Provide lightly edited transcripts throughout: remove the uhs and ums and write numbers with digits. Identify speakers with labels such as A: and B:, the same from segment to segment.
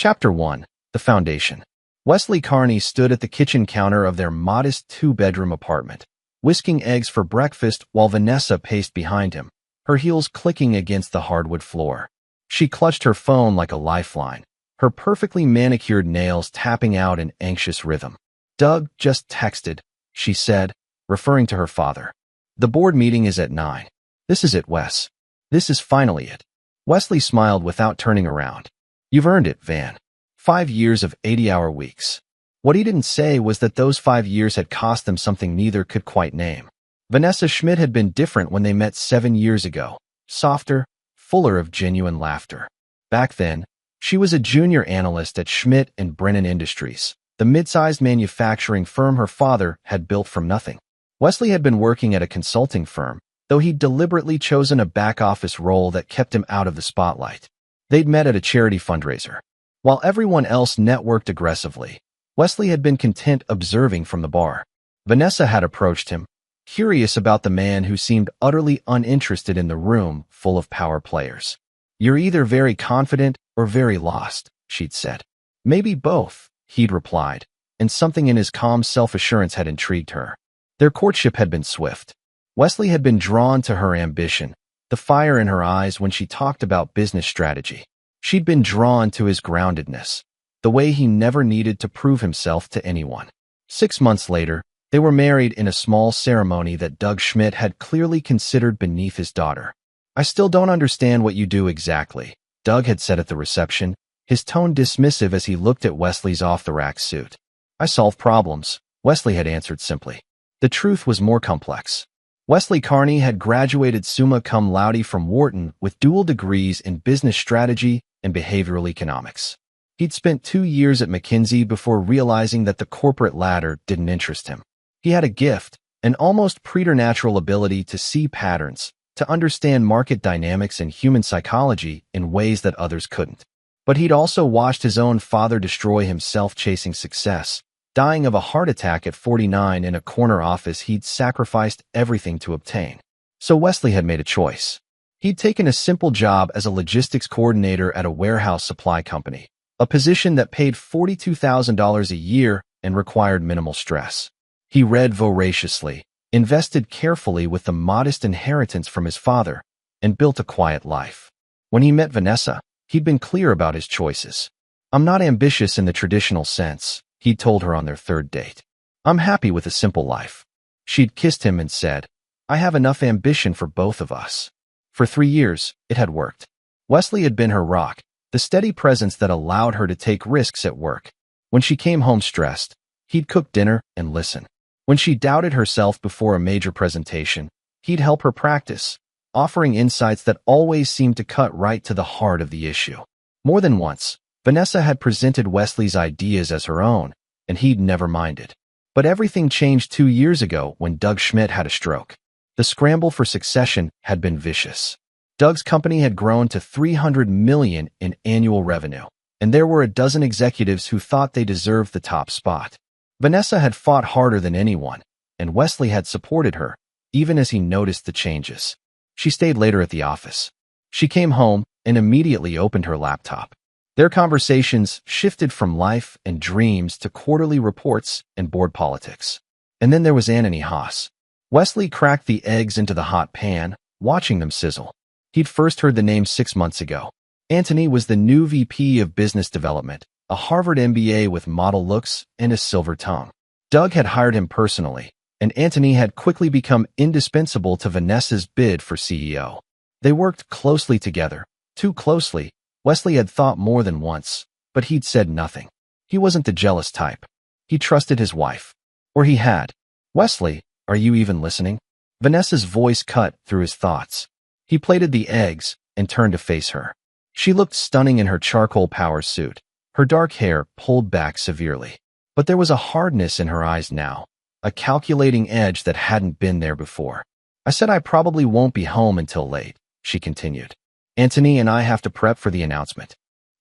A: Chapter 1. The Foundation. Wesley Carney stood at the kitchen counter of their modest two-bedroom apartment, whisking eggs for breakfast while Vanessa paced behind him, her heels clicking against the hardwood floor. She clutched her phone like a lifeline, her perfectly manicured nails tapping out in anxious rhythm. "Doug just texted," she said, referring to her father. "The board meeting is at 9. This is it, Wes. This is finally it." Wesley smiled without turning around. "You've earned it, Van. 5 years of 80-hour weeks." What he didn't say was that those 5 years had cost them something neither could quite name. Vanessa Schmidt had been different when they met 7 years ago, softer, fuller of genuine laughter. Back then, she was a junior analyst at Schmidt and Brennan Industries, the mid-sized manufacturing firm her father had built from nothing. Wesley had been working at a consulting firm, though he'd deliberately chosen a back-office role that kept him out of the spotlight. They'd met at a charity fundraiser. While everyone else networked aggressively, Wesley had been content observing from the bar. Vanessa had approached him, curious about the man who seemed utterly uninterested in the room full of power players. "You're either very confident or very lost," she'd said. "Maybe both," he'd replied, and something in his calm self-assurance had intrigued her. Their courtship had been swift. Wesley had been drawn to her ambition, the fire in her eyes when she talked about business strategy. She'd been drawn to his groundedness, the way he never needed to prove himself to anyone. 6 months later, they were married in a small ceremony that Doug Schmidt had clearly considered beneath his daughter. "I still don't understand what you do exactly," Doug had said at the reception, his tone dismissive as he looked at Wesley's off-the-rack suit. "I solve problems," Wesley had answered simply. The truth was more complex. Wesley Carney had graduated summa cum laude from Wharton with dual degrees in business strategy and behavioral economics. He'd spent 2 years at McKinsey before realizing that the corporate ladder didn't interest him. He had a gift, an almost preternatural ability to see patterns, to understand market dynamics and human psychology in ways that others couldn't. But he'd also watched his own father destroy himself chasing success, dying of a heart attack at 49 in a corner office he'd sacrificed everything to obtain. So Wesley had made a choice. He'd taken a simple job as a logistics coordinator at a warehouse supply company, a position that paid $42,000 a year and required minimal stress. He read voraciously, invested carefully with the modest inheritance from his father, and built a quiet life. When he met Vanessa, he'd been clear about his choices. "I'm not ambitious in the traditional sense," he told her on their 3rd date. "I'm happy with a simple life." She'd kissed him and said, "I have enough ambition for both of us." For 3 years, it had worked. Wesley had been her rock, the steady presence that allowed her to take risks at work. When she came home stressed, he'd cook dinner and listen. When she doubted herself before a major presentation, he'd help her practice, offering insights that always seemed to cut right to the heart of the issue. More than once, Vanessa had presented Wesley's ideas as her own, and he'd never minded. But everything changed 2 years ago when Doug Schmidt had a stroke. The scramble for succession had been vicious. Doug's company had grown to $300 million in annual revenue, and there were a dozen executives who thought they deserved the top spot. Vanessa had fought harder than anyone, and Wesley had supported her, even as he noticed the changes. She stayed later at the office. She came home and immediately opened her laptop. Their conversations shifted from life and dreams to quarterly reports and board politics. And then there was Anthony Haas. Wesley cracked the eggs into the hot pan, watching them sizzle. He'd first heard the name 6 months ago. Anthony was the new VP of Business Development, a Harvard MBA with model looks and a silver tongue. Doug had hired him personally, and Anthony had quickly become indispensable to Vanessa's bid for CEO. They worked closely together, too closely. Wesley had thought more than once, but he'd said nothing. He wasn't the jealous type. He trusted his wife. Or he had. "Wesley, are you even listening?" Vanessa's voice cut through his thoughts. He plated the eggs and turned to face her. She looked stunning in her charcoal power suit, her dark hair pulled back severely. But there was a hardness in her eyes now, a calculating edge that hadn't been there before. "I said I probably won't be home until late," she continued. "Anthony and I have to prep for the announcement."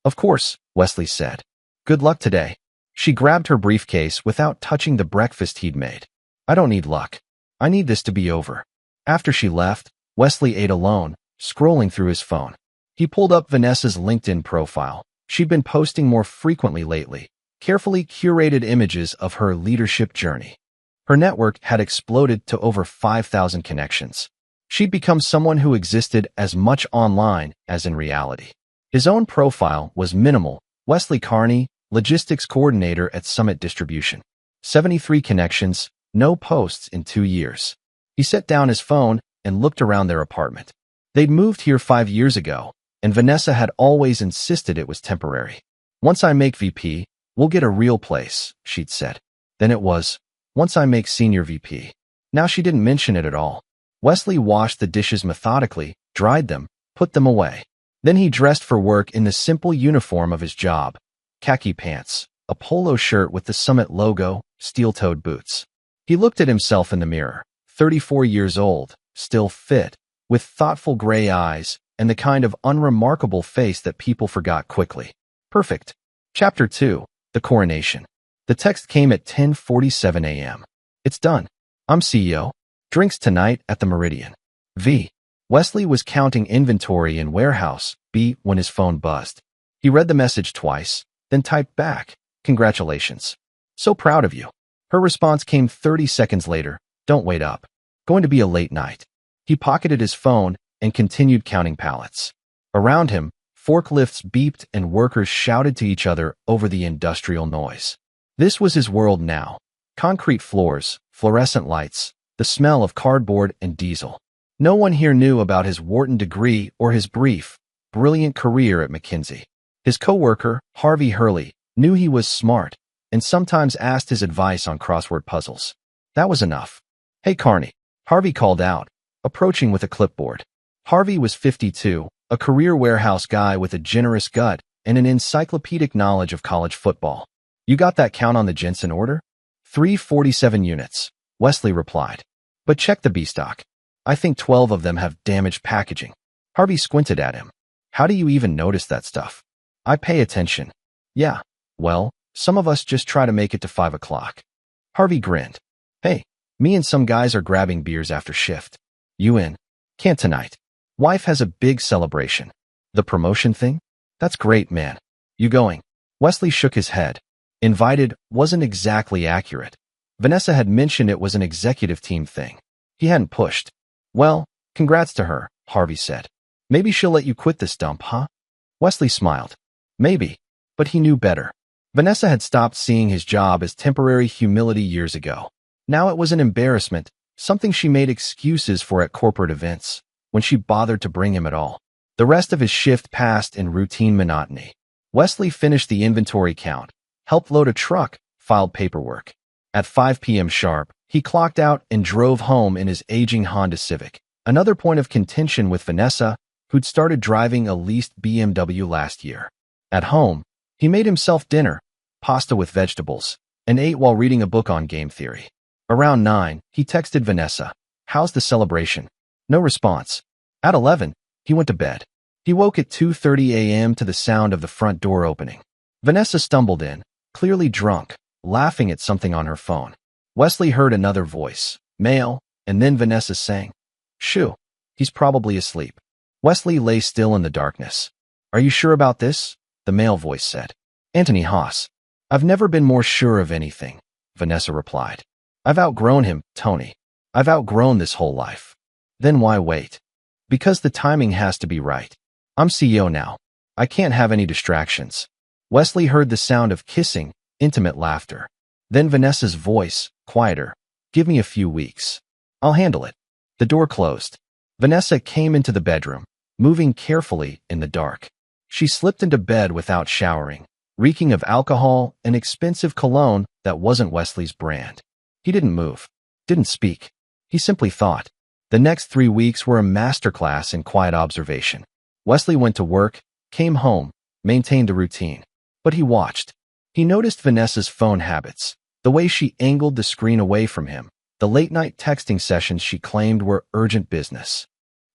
A: "Of course," Wesley said. "Good luck today." She grabbed her briefcase without touching the breakfast he'd made. "I don't need luck. I need this to be over." After she left, Wesley ate alone, scrolling through his phone. He pulled up Vanessa's LinkedIn profile, She'd been posting more frequently lately, carefully curated images of her leadership journey. Her network had exploded to over 5,000 connections. She'd become someone who existed as much online as in reality. His own profile was minimal. Wesley Carney, logistics coordinator at Summit Distribution. 73 connections, no posts in 2 years. He set down his phone and looked around their apartment. They'd moved here 5 years ago, and Vanessa had always insisted it was temporary. Once I make VP, we'll get a real place, she'd said. Then it was, once I make senior VP. Now she didn't mention it at all. Wesley washed the dishes methodically, dried them, put them away. Then he dressed for work in the simple uniform of his job. Khaki pants, a polo shirt with the Summit logo, steel-toed boots. He looked at himself in the mirror, 34 years old, still fit, with thoughtful gray eyes and the kind of unremarkable face that people forgot quickly. Perfect. Chapter 2, The Coronation. The text came at 10:47 a.m. It's done. I'm CEO. Drinks tonight at the Meridian. V. Wesley was counting inventory in warehouse B when his phone buzzed. He read the message twice, then typed back, "Congratulations. So proud of you." Her response came 30 seconds later, "Don't wait up. Going to be a late night." He pocketed his phone and continued counting pallets. Around him, forklifts beeped and workers shouted to each other over the industrial noise. This was his world now. Concrete floors, fluorescent lights, the smell of cardboard and diesel. No one here knew about his Wharton degree or his brief, brilliant career at McKinsey. His coworker, Harvey Hurley, knew he was smart and sometimes asked his advice on crossword puzzles. That was enough. "Hey, Carney," Harvey called out, approaching with a clipboard. Harvey was 52, a career warehouse guy with a generous gut and an encyclopedic knowledge of college football. "You got that count on the Jensen order?" 347 units, Wesley replied. "But check the B-stock. I think 12 of them have damaged packaging." Harvey squinted at him. "How do you even notice that stuff?" "I pay attention." "Yeah, well, some of us just try to make it to 5 o'clock. Harvey grinned. "Hey, me and some guys are grabbing beers after shift. You in?" "Can't tonight. Wife has a big celebration." "The promotion thing?" "That's great, man. You going?" Wesley shook his head. Invited wasn't exactly accurate. Vanessa had mentioned it was an executive team thing. He hadn't pushed. "Well, congrats to her," Harvey said. "Maybe she'll let you quit this dump, huh?" Wesley smiled. Maybe, but he knew better. Vanessa had stopped seeing his job as temporary humility years ago. Now it was an embarrassment, something she made excuses for at corporate events, when she bothered to bring him at all. The rest of his shift passed in routine monotony. Wesley finished the inventory count, helped load a truck, filed paperwork. At 5 p.m. sharp, he clocked out and drove home in his aging Honda Civic, another point of contention with Vanessa, who'd started driving a leased BMW last year. At home, he made himself dinner, pasta with vegetables, and ate while reading a book on game theory. Around 9, he texted Vanessa, "How's the celebration?" No response. At 11, he went to bed. He woke at 2:30 a.m. to the sound of the front door opening. Vanessa stumbled in, clearly drunk, laughing at something on her phone. Wesley heard another voice, male, and then Vanessa saying, "Shoo, he's probably asleep." Wesley lay still in the darkness. "Are you sure about this?" the male voice said. "Anthony Haas." "I've never been more sure of anything," Vanessa replied. "I've outgrown him, Tony. I've outgrown this whole life." "Then why wait?" "Because the timing has to be right. I'm CEO now. I can't have any distractions." Wesley heard the sound of kissing, intimate laughter. Then Vanessa's voice, quieter. "Give me a few weeks. I'll handle it." The door closed. Vanessa came into the bedroom, moving carefully in the dark. She slipped into bed without showering, reeking of alcohol and expensive cologne that wasn't Wesley's brand. He didn't move, didn't speak. He simply thought. The next 3 weeks were a masterclass in quiet observation. Wesley went to work, came home, maintained a routine. But he watched. He noticed Vanessa's phone habits, the way she angled the screen away from him, the late-night texting sessions she claimed were urgent business.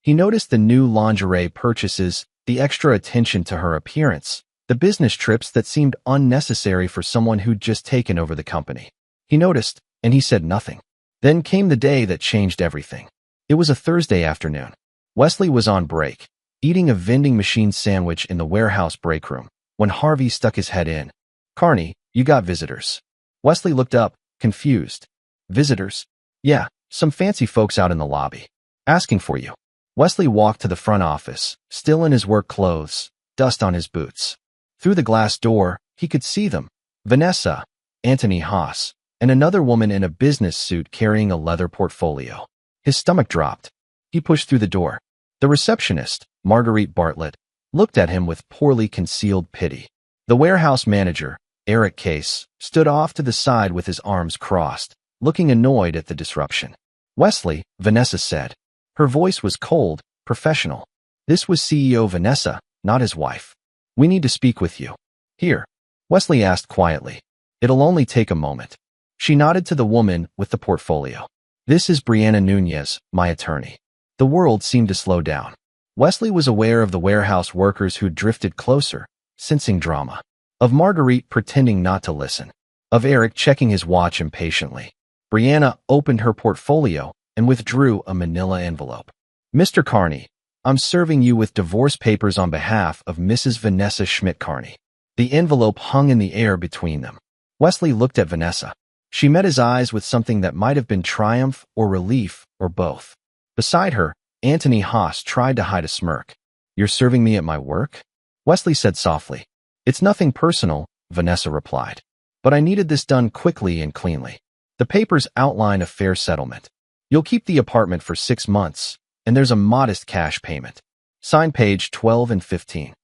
A: He noticed the new lingerie purchases, the extra attention to her appearance, the business trips that seemed unnecessary for someone who'd just taken over the company. He noticed, and he said nothing. Then came the day that changed everything. It was a Thursday afternoon. Wesley was on break, eating a vending machine sandwich in the warehouse break room. when Harvey stuck his head in. "Carney, you got visitors." Wesley looked up, confused. "Visitors?" "Yeah, some fancy folks out in the lobby. Asking for you." Wesley walked to the front office, still in his work clothes, dust on his boots. Through the glass door, he could see them. Vanessa, Anthony Haas, and another woman in a business suit carrying a leather portfolio. His stomach dropped. He pushed through the door. The receptionist, Marguerite Bartlett, looked at him with poorly concealed pity. The warehouse manager, Eric Case, stood off to the side with his arms crossed, looking annoyed at the disruption. "Wesley," Vanessa said. Her voice was cold, professional. This was CEO Vanessa, not his wife. "We need to speak with you." "Here," Wesley asked quietly. "It'll only take a moment." She nodded to the woman with the portfolio. "This is Brianna Nunez, my attorney." The world seemed to slow down. Wesley was aware of the warehouse workers who drifted closer, sensing drama. Of Marguerite pretending not to listen. Of Eric checking his watch impatiently. Brianna opened her portfolio and withdrew a manila envelope. "Mr. Carney, I'm serving you with divorce papers on behalf of Mrs. Vanessa Schmidt-Carney." The envelope hung in the air between them. Wesley looked at Vanessa. She met his eyes with something that might have been triumph or relief or both. Beside her, Anthony Haas tried to hide a smirk. "You're serving me at my work?" Wesley said softly. "It's nothing personal," Vanessa replied. "But I needed this done quickly and cleanly. The papers outline a fair settlement. You'll keep the apartment for 6 months, and there's a modest cash payment. Sign page 12 and 15.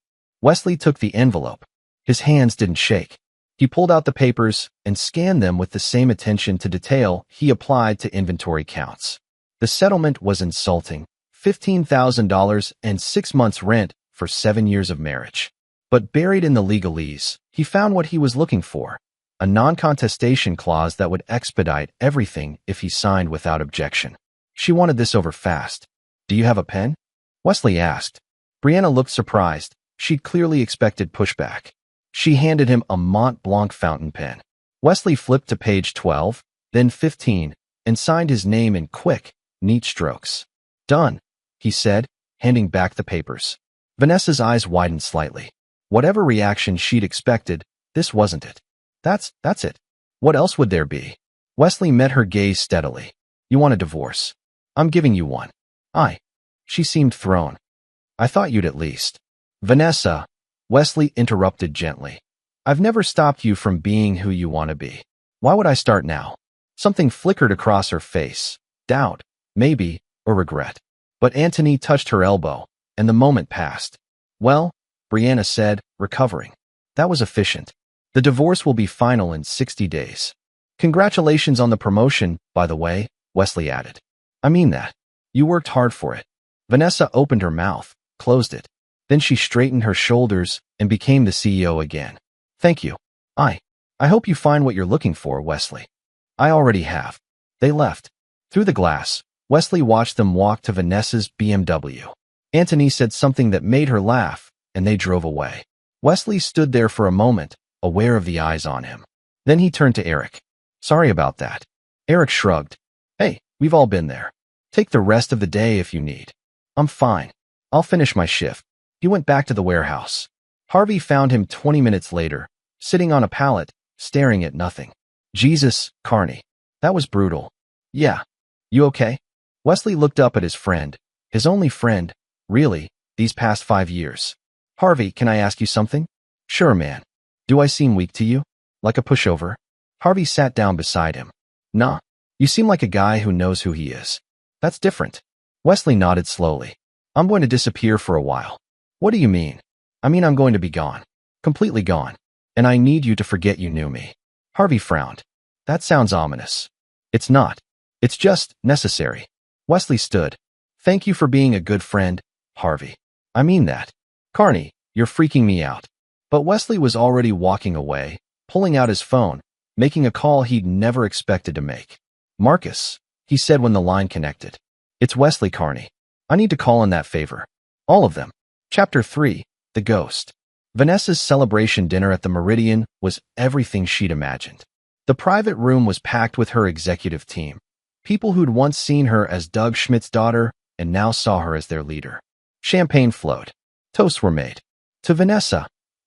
A: Wesley took the envelope. His hands didn't shake. He pulled out the papers and scanned them with the same attention to detail he applied to inventory counts. The settlement was insulting. $15,000 and 6 months' rent for 7 years of marriage. But buried in the legalese, he found what he was looking for, a non-contestation clause that would expedite everything if he signed without objection. She wanted this over fast. "Do you have a pen?" Wesley asked. Brianna looked surprised. She'd clearly expected pushback. She handed him a Mont Blanc fountain pen. Wesley flipped to page 12, then 15, and signed his name in quick, neat strokes. "Done," he said, handing back the papers. Vanessa's eyes widened slightly. Whatever reaction she'd expected, this wasn't it. That's it. What else would there be? Wesley met her gaze steadily. "You want a divorce? I'm giving you one." She seemed thrown. "I thought you'd at least." "Vanessa," Wesley interrupted gently. "I've never stopped you from being who you want to be. Why would I start now?" Something flickered across her face. Doubt, maybe, or regret. But Anthony touched her elbow, and the moment passed. "Well," Brianna said, recovering. "That was efficient. The divorce will be final in 60 days. Congratulations on the promotion, by the way," Wesley added. "I mean that. You worked hard for it." Vanessa opened her mouth, closed it. Then she straightened her shoulders and became the CEO again. "Thank you. I hope you find what you're looking for, Wesley." "I already have." They left. Through the glass, Wesley watched them walk to Vanessa's BMW. Anthony said something that made her laugh, and they drove away. Wesley stood there for a moment, aware of the eyes on him. Then he turned to Eric. "Sorry about that." Eric shrugged. "Hey, we've all been there. Take the rest of the day if you need." "I'm fine. I'll finish my shift." He went back to the warehouse. Harvey found him 20 minutes later, sitting on a pallet, staring at nothing. "Jesus, Carney. That was brutal." "Yeah. You okay?" Wesley looked up at his friend, his only friend, really, these past 5 years. "Harvey, can I ask you something?" "Sure, man. Do I seem weak to you? Like a pushover?" Harvey sat down beside him. "Nah. You seem like a guy who knows who he is." "That's different." Wesley nodded slowly. "I'm going to disappear for a while." "What do you mean?" "I mean I'm going to be gone. Completely gone. And I need you to forget you knew me." Harvey frowned. "That sounds ominous." "It's not. It's just necessary." Wesley stood. "Thank you for being a good friend, Harvey. I mean that. Carney, you're freaking me out." But Wesley was already walking away, pulling out his phone, making a call he'd never expected to make. "Marcus," he said when the line connected. "It's Wesley, Carney. I need to call in that favor. All of them." Chapter 3, The Ghost. Vanessa's celebration dinner at the Meridian was everything she'd imagined. The private room was packed with her executive team, people who'd once seen her as Doug Schmidt's daughter and now saw her as their leader. Champagne flowed. Toasts were made. To Vanessa,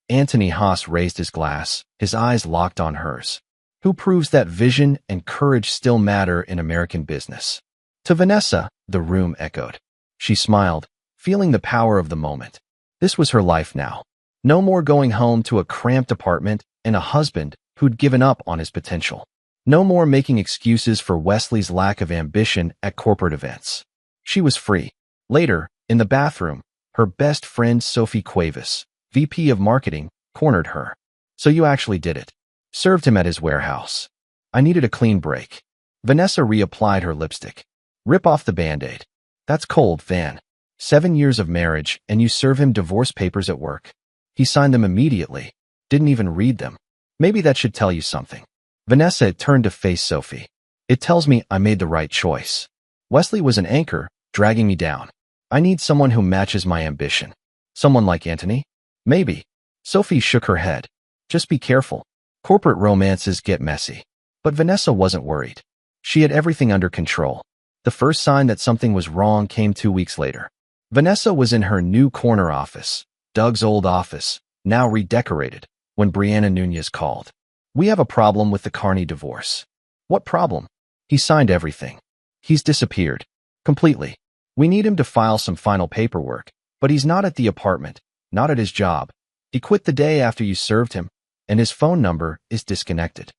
A: Anthony Haas raised his glass, his eyes locked on hers. Who proves that vision and courage still matter in American business? To Vanessa, the room echoed. She smiled, feeling the power of the moment. This was her life now. No more going home to a cramped apartment and a husband who'd given up on his potential. No more making excuses for Wesley's lack of ambition at corporate events. She was free. Later, in the bathroom, her best friend Sophie Cuevas, VP of Marketing, cornered her. So you actually did it. Served him at his warehouse. I needed a clean break. Vanessa reapplied her lipstick. Rip off the Band-Aid. That's cold, Van. 7 years of marriage, and you serve him divorce papers at work. He signed them immediately. Didn't even read them. Maybe that should tell you something. Vanessa turned to face Sophie. It tells me I made the right choice. Wesley was an anchor, dragging me down. I need someone who matches my ambition. Someone like Anthony? Maybe. Sophie shook her head. Just be careful. Corporate romances get messy. But Vanessa wasn't worried. She had everything under control. The first sign that something was wrong came 2 weeks later. Vanessa was in her new corner office, Doug's old office, now redecorated, when Brianna Nunez called. We have a problem with the Carney divorce. What problem? He signed everything. He's disappeared. Completely. We need him to file some final paperwork, but he's not at the apartment, not at his job. He quit the day after you served him, and his phone number is disconnected.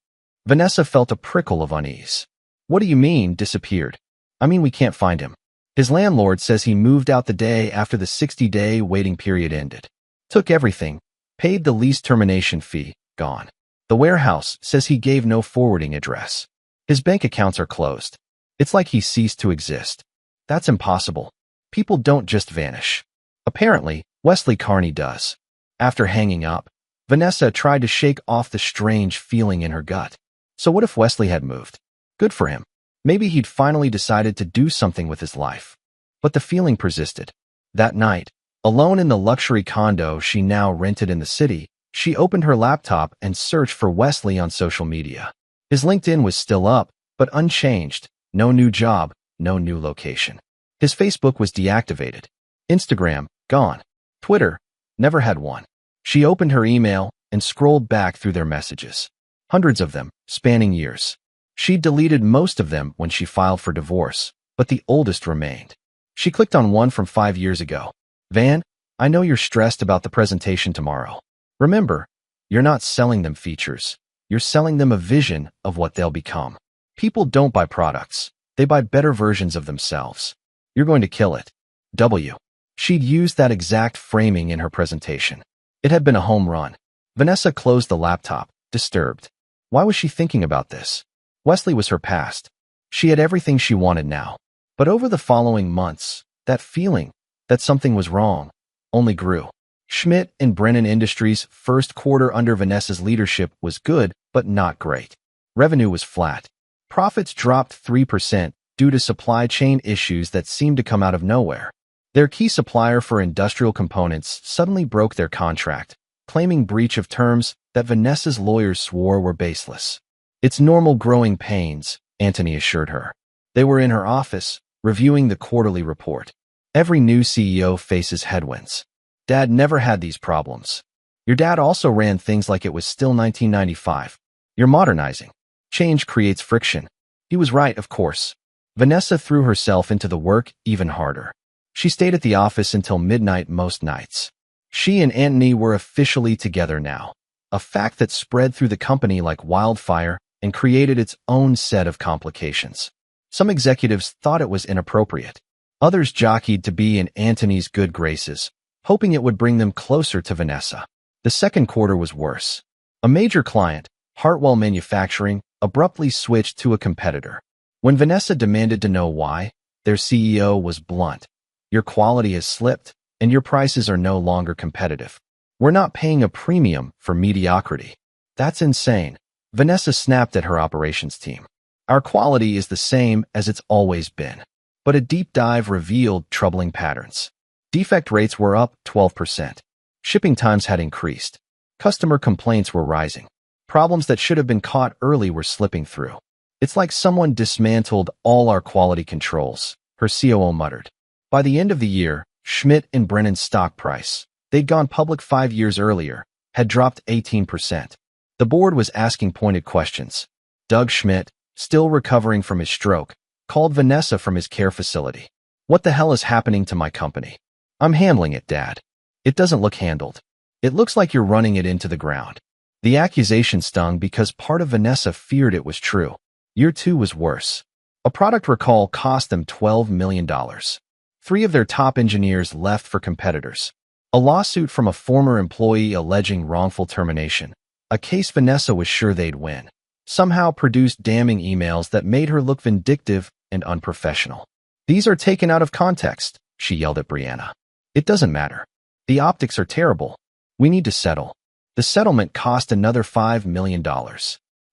A: Vanessa felt a prickle of unease. What do you mean, disappeared? I mean we can't find him. His landlord says he moved out the day after the 60-day waiting period ended. Took everything, paid the lease termination fee, gone. The warehouse says he gave no forwarding address. His bank accounts are closed. It's like he ceased to exist. That's impossible. People don't just vanish. Apparently, Wesley Carney does. After hanging up, Vanessa tried to shake off the strange feeling in her gut. So what if Wesley had moved? Good for him. Maybe he'd finally decided to do something with his life. But the feeling persisted. That night, alone in the luxury condo she now rented in the city, she opened her laptop and searched for Wesley on social media. His LinkedIn was still up, but unchanged. No new job, no new location. His Facebook was deactivated. Instagram, gone. Twitter, never had one. She opened her email and scrolled back through their messages. Hundreds of them, spanning years. She deleted most of them when she filed for divorce, but the oldest remained. She clicked on one from 5 years ago. Van, I know you're stressed about the presentation tomorrow. Remember, you're not selling them features. You're selling them a vision of what they'll become. People don't buy products. They buy better versions of themselves. You're going to kill it. W. She'd used that exact framing in her presentation. It had been a home run. Vanessa closed the laptop, disturbed. Why was she thinking about this? Wesley was her past. She had everything she wanted now. But over the following months, that feeling that something was wrong only grew. Schmidt and Brennan Industries' first quarter under Vanessa's leadership was good, but not great. Revenue was flat. Profits dropped 3% due to supply chain issues that seemed to come out of nowhere. Their key supplier for industrial components suddenly broke their contract, claiming breach of terms that Vanessa's lawyers swore were baseless. It's normal growing pains, Anthony assured her. They were in her office, reviewing the quarterly report. Every new CEO faces headwinds. Dad never had these problems. Your dad also ran things like it was still 1995. You're modernizing. Change creates friction. He was right, of course. Vanessa threw herself into the work even harder. She stayed at the office until midnight most nights. She and Anthony were officially together now, a fact that spread through the company like wildfire and created its own set of complications. Some executives thought it was inappropriate. Others jockeyed to be in Anthony's good graces, hoping it would bring them closer to Vanessa. The second quarter was worse. A major client, Hartwell Manufacturing, abruptly switched to a competitor. When Vanessa demanded to know why, their CEO was blunt. Your quality has slipped, and your prices are no longer competitive. We're not paying a premium for mediocrity. That's insane. Vanessa snapped at her operations team. Our quality is the same as it's always been. But a deep dive revealed troubling patterns. Defect rates were up 12%. Shipping times had increased. Customer complaints were rising. Problems that should have been caught early were slipping through. It's like someone dismantled all our quality controls, her COO muttered. By the end of the year, Schmidt and Brennan's stock price, they'd gone public 5 years earlier, had dropped 18%. The board was asking pointed questions. Doug Schmidt, still recovering from his stroke, called Vanessa from his care facility. "What the hell is happening to my company?" "I'm handling it, Dad." "It doesn't look handled. It looks like you're running it into the ground." The accusation stung because part of Vanessa feared it was true. Year 2 was worse. A product recall cost them $12 million. 3 of their top engineers left for competitors. A lawsuit from a former employee alleging wrongful termination. A case Vanessa was sure they'd win. Somehow produced damning emails that made her look vindictive and unprofessional. "These are taken out of context," she yelled at Brianna. "It doesn't matter. The optics are terrible. We need to settle." The settlement cost another $5 million.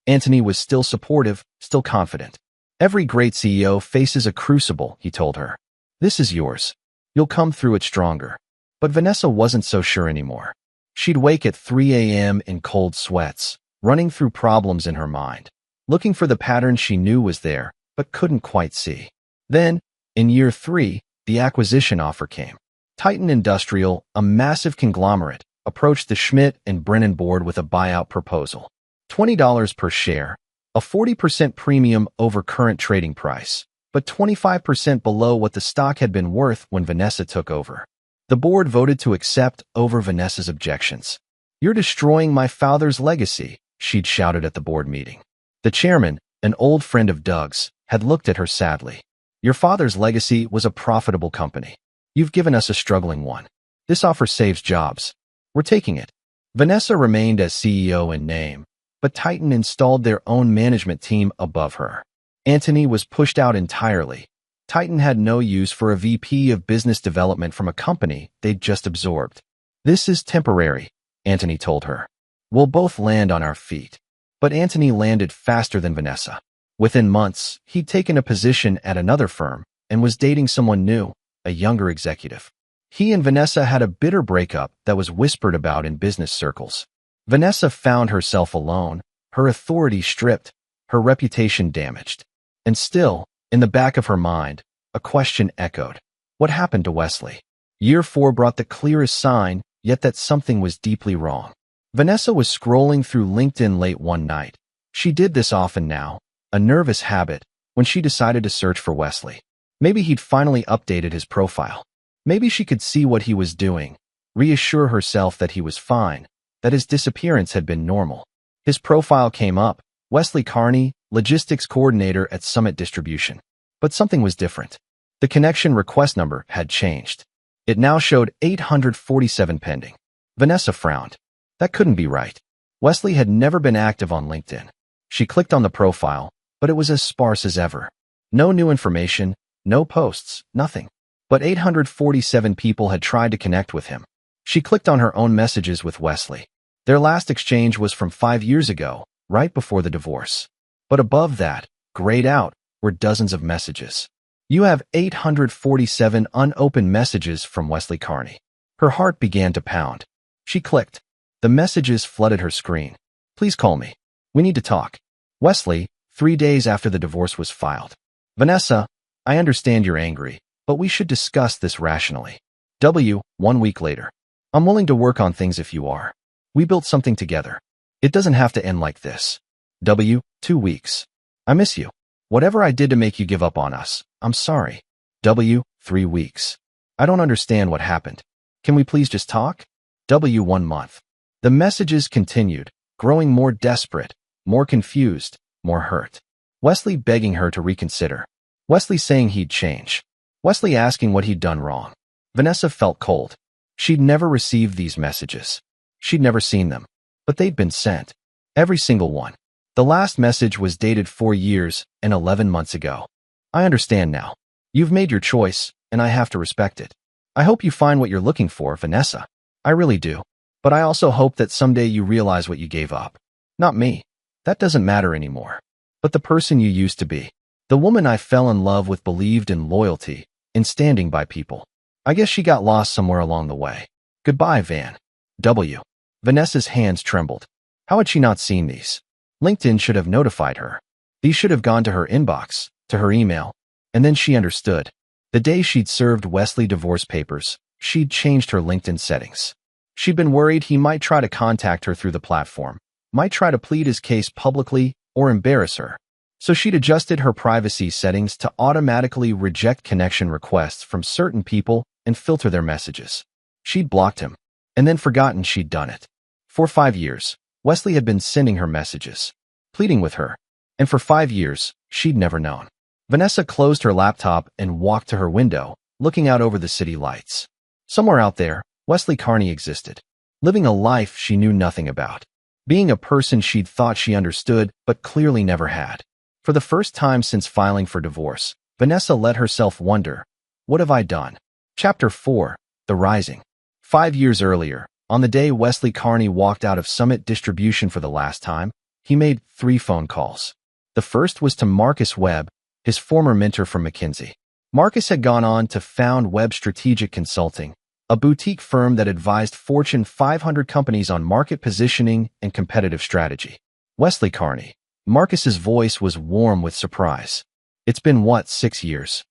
A: Anthony was still supportive, still confident. "Every great CEO faces a crucible," he told her. "This is yours. You'll come through it stronger." But Vanessa wasn't so sure anymore. She'd wake at 3 a.m. in cold sweats, running through problems in her mind, looking for the pattern she knew was there, but couldn't quite see. Then, in year 3, the acquisition offer came. Titan Industrial, a massive conglomerate, approached the Schmidt and Brennan board with a buyout proposal. $20 per share, a 40% premium over current trading price, but 25% below what the stock had been worth when Vanessa took over. The board voted to accept over Vanessa's objections. "You're destroying my father's legacy," she'd shouted at the board meeting. The chairman, an old friend of Doug's, had looked at her sadly. "Your father's legacy was a profitable company. You've given us a struggling one. This offer saves jobs. We're taking it." Vanessa remained as CEO in name, but Titan installed their own management team above her. Anthony was pushed out entirely. Titan had no use for a VP of business development from a company they'd just absorbed. "This is temporary," Anthony told her. "We'll both land on our feet." But Anthony landed faster than Vanessa. Within months, he'd taken a position at another firm and was dating someone new, a younger executive. He and Vanessa had a bitter breakup that was whispered about in business circles. Vanessa found herself alone, her authority stripped, her reputation damaged. And still, in the back of her mind, a question echoed. What happened to Wesley? Year 4 brought the clearest sign, yet that something was deeply wrong. Vanessa was scrolling through LinkedIn late one night. She did this often now, a nervous habit, when she decided to search for Wesley. Maybe he'd finally updated his profile. Maybe she could see what he was doing, reassure herself that he was fine, that his disappearance had been normal. His profile came up, Wesley Carney, logistics coordinator at Summit Distribution. But something was different. The connection request number had changed. It now showed 847 pending. Vanessa frowned. That couldn't be right. Wesley had never been active on LinkedIn. She clicked on the profile, but it was as sparse as ever. No new information, no posts, nothing. But 847 people had tried to connect with him. She clicked on her own messages with Wesley. Their last exchange was from 5 years ago, right before the divorce. But above that, grayed out, were dozens of messages. You have 847 unopened messages from Wesley Carney. Her heart began to pound. She clicked. The messages flooded her screen. Please call me. We need to talk. Wesley, 3 days after the divorce was filed. Vanessa, I understand you're angry, but we should discuss this rationally. 1 week later. I'm willing to work on things if you are. We built something together. It doesn't have to end like this. 2 weeks. I miss you. Whatever I did to make you give up on us, I'm sorry. 3 weeks. I don't understand what happened. Can we please just talk? 1 month. The messages continued, growing more desperate, more confused, more hurt. Wesley begging her to reconsider. Wesley saying he'd change. Wesley asking what he'd done wrong. Vanessa felt cold. She'd never received these messages. She'd never seen them. But they'd been sent. Every single one. The last message was dated 4 years and 11 months ago. I understand now. You've made your choice, and I have to respect it. I hope you find what you're looking for, Vanessa. I really do. But I also hope that someday you realize what you gave up. Not me. That doesn't matter anymore. But the person you used to be. The woman I fell in love with believed in loyalty, in standing by people. I guess she got lost somewhere along the way. Goodbye, Van. W. Vanessa's hands trembled. How had she not seen these? LinkedIn should have notified her. These should have gone to her inbox, to her email. And then she understood. The day she'd served Wesley divorce papers, she'd changed her LinkedIn settings. She'd been worried he might try to contact her through the platform, might try to plead his case publicly or embarrass her. So she'd adjusted her privacy settings to automatically reject connection requests from certain people and filter their messages. She'd blocked him, and then forgotten she'd done it. For 5 years, Wesley had been sending her messages, pleading with her, and for 5 years, she'd never known. Vanessa closed her laptop and walked to her window, looking out over the city lights. Somewhere out there, Wesley Carney existed, living a life she knew nothing about, being a person she'd thought she understood but clearly never had. For the first time since filing for divorce, Vanessa let herself wonder, what have I done? Chapter 4, The Rising. 5 years earlier, on the day Wesley Carney walked out of Summit Distribution for the last time, he made 3 phone calls. The first was to Marcus Webb, his former mentor from McKinsey. Marcus had gone on to found Webb Strategic Consulting, a boutique firm that advised Fortune 500 companies on market positioning and competitive strategy. Wesley Carney. Marcus's voice was warm with surprise. It's been what, 6 years?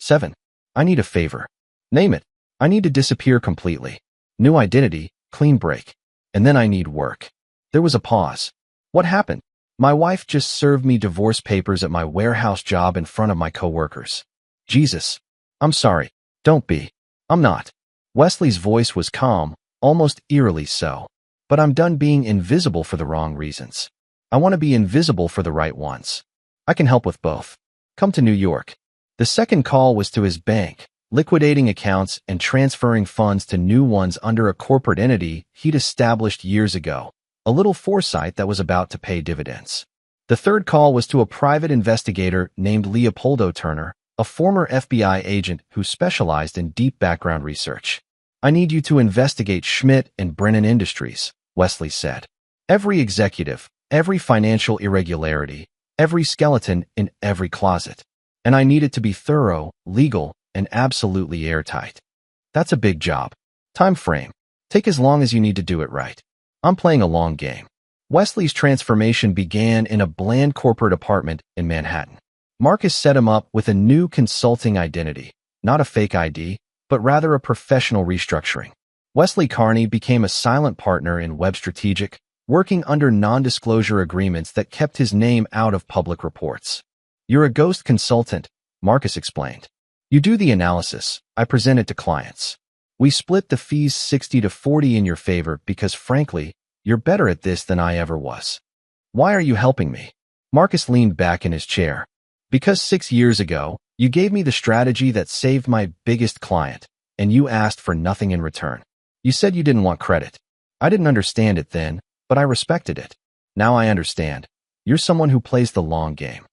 A: 7. I need a favor. Name it. I need to disappear completely. New identity, clean break. And then I need work. There was a pause. What happened? My wife just served me divorce papers at my warehouse job in front of my coworkers. Jesus. I'm sorry. Don't be. I'm not. Wesley's voice was calm, almost eerily so. But I'm done being invisible for the wrong reasons. I want to be invisible for the right ones. I can help with both. Come to New York. The second call was to his bank, liquidating accounts and transferring funds to new ones under a corporate entity he'd established years ago, a little foresight that was about to pay dividends. The third call was to a private investigator named Leopoldo Turner, a former FBI agent who specialized in deep background research. I need you to investigate Schmidt and Brennan Industries, Wesley said. Every executive, every financial irregularity, every skeleton in every closet. And I need it to be thorough, legal, and absolutely airtight. That's a big job. Time frame. Take as long as you need to do it right. I'm playing a long game. Wesley's transformation began in a bland corporate apartment in Manhattan. Marcus set him up with a new consulting identity, not a fake ID, but rather a professional restructuring. Wesley Carney became a silent partner in Webb Strategic, working under non-disclosure agreements that kept his name out of public reports. You're a ghost consultant, Marcus explained. You do the analysis, I present it to clients. We split the fees 60-40 in your favor because, frankly, you're better at this than I ever was. Why are you helping me? Marcus leaned back in his chair. Because 6 years ago, you gave me the strategy that saved my biggest client, and you asked for nothing in return. You said you didn't want credit. I didn't understand it then, but I respected it. Now I understand. You're someone who plays the long game.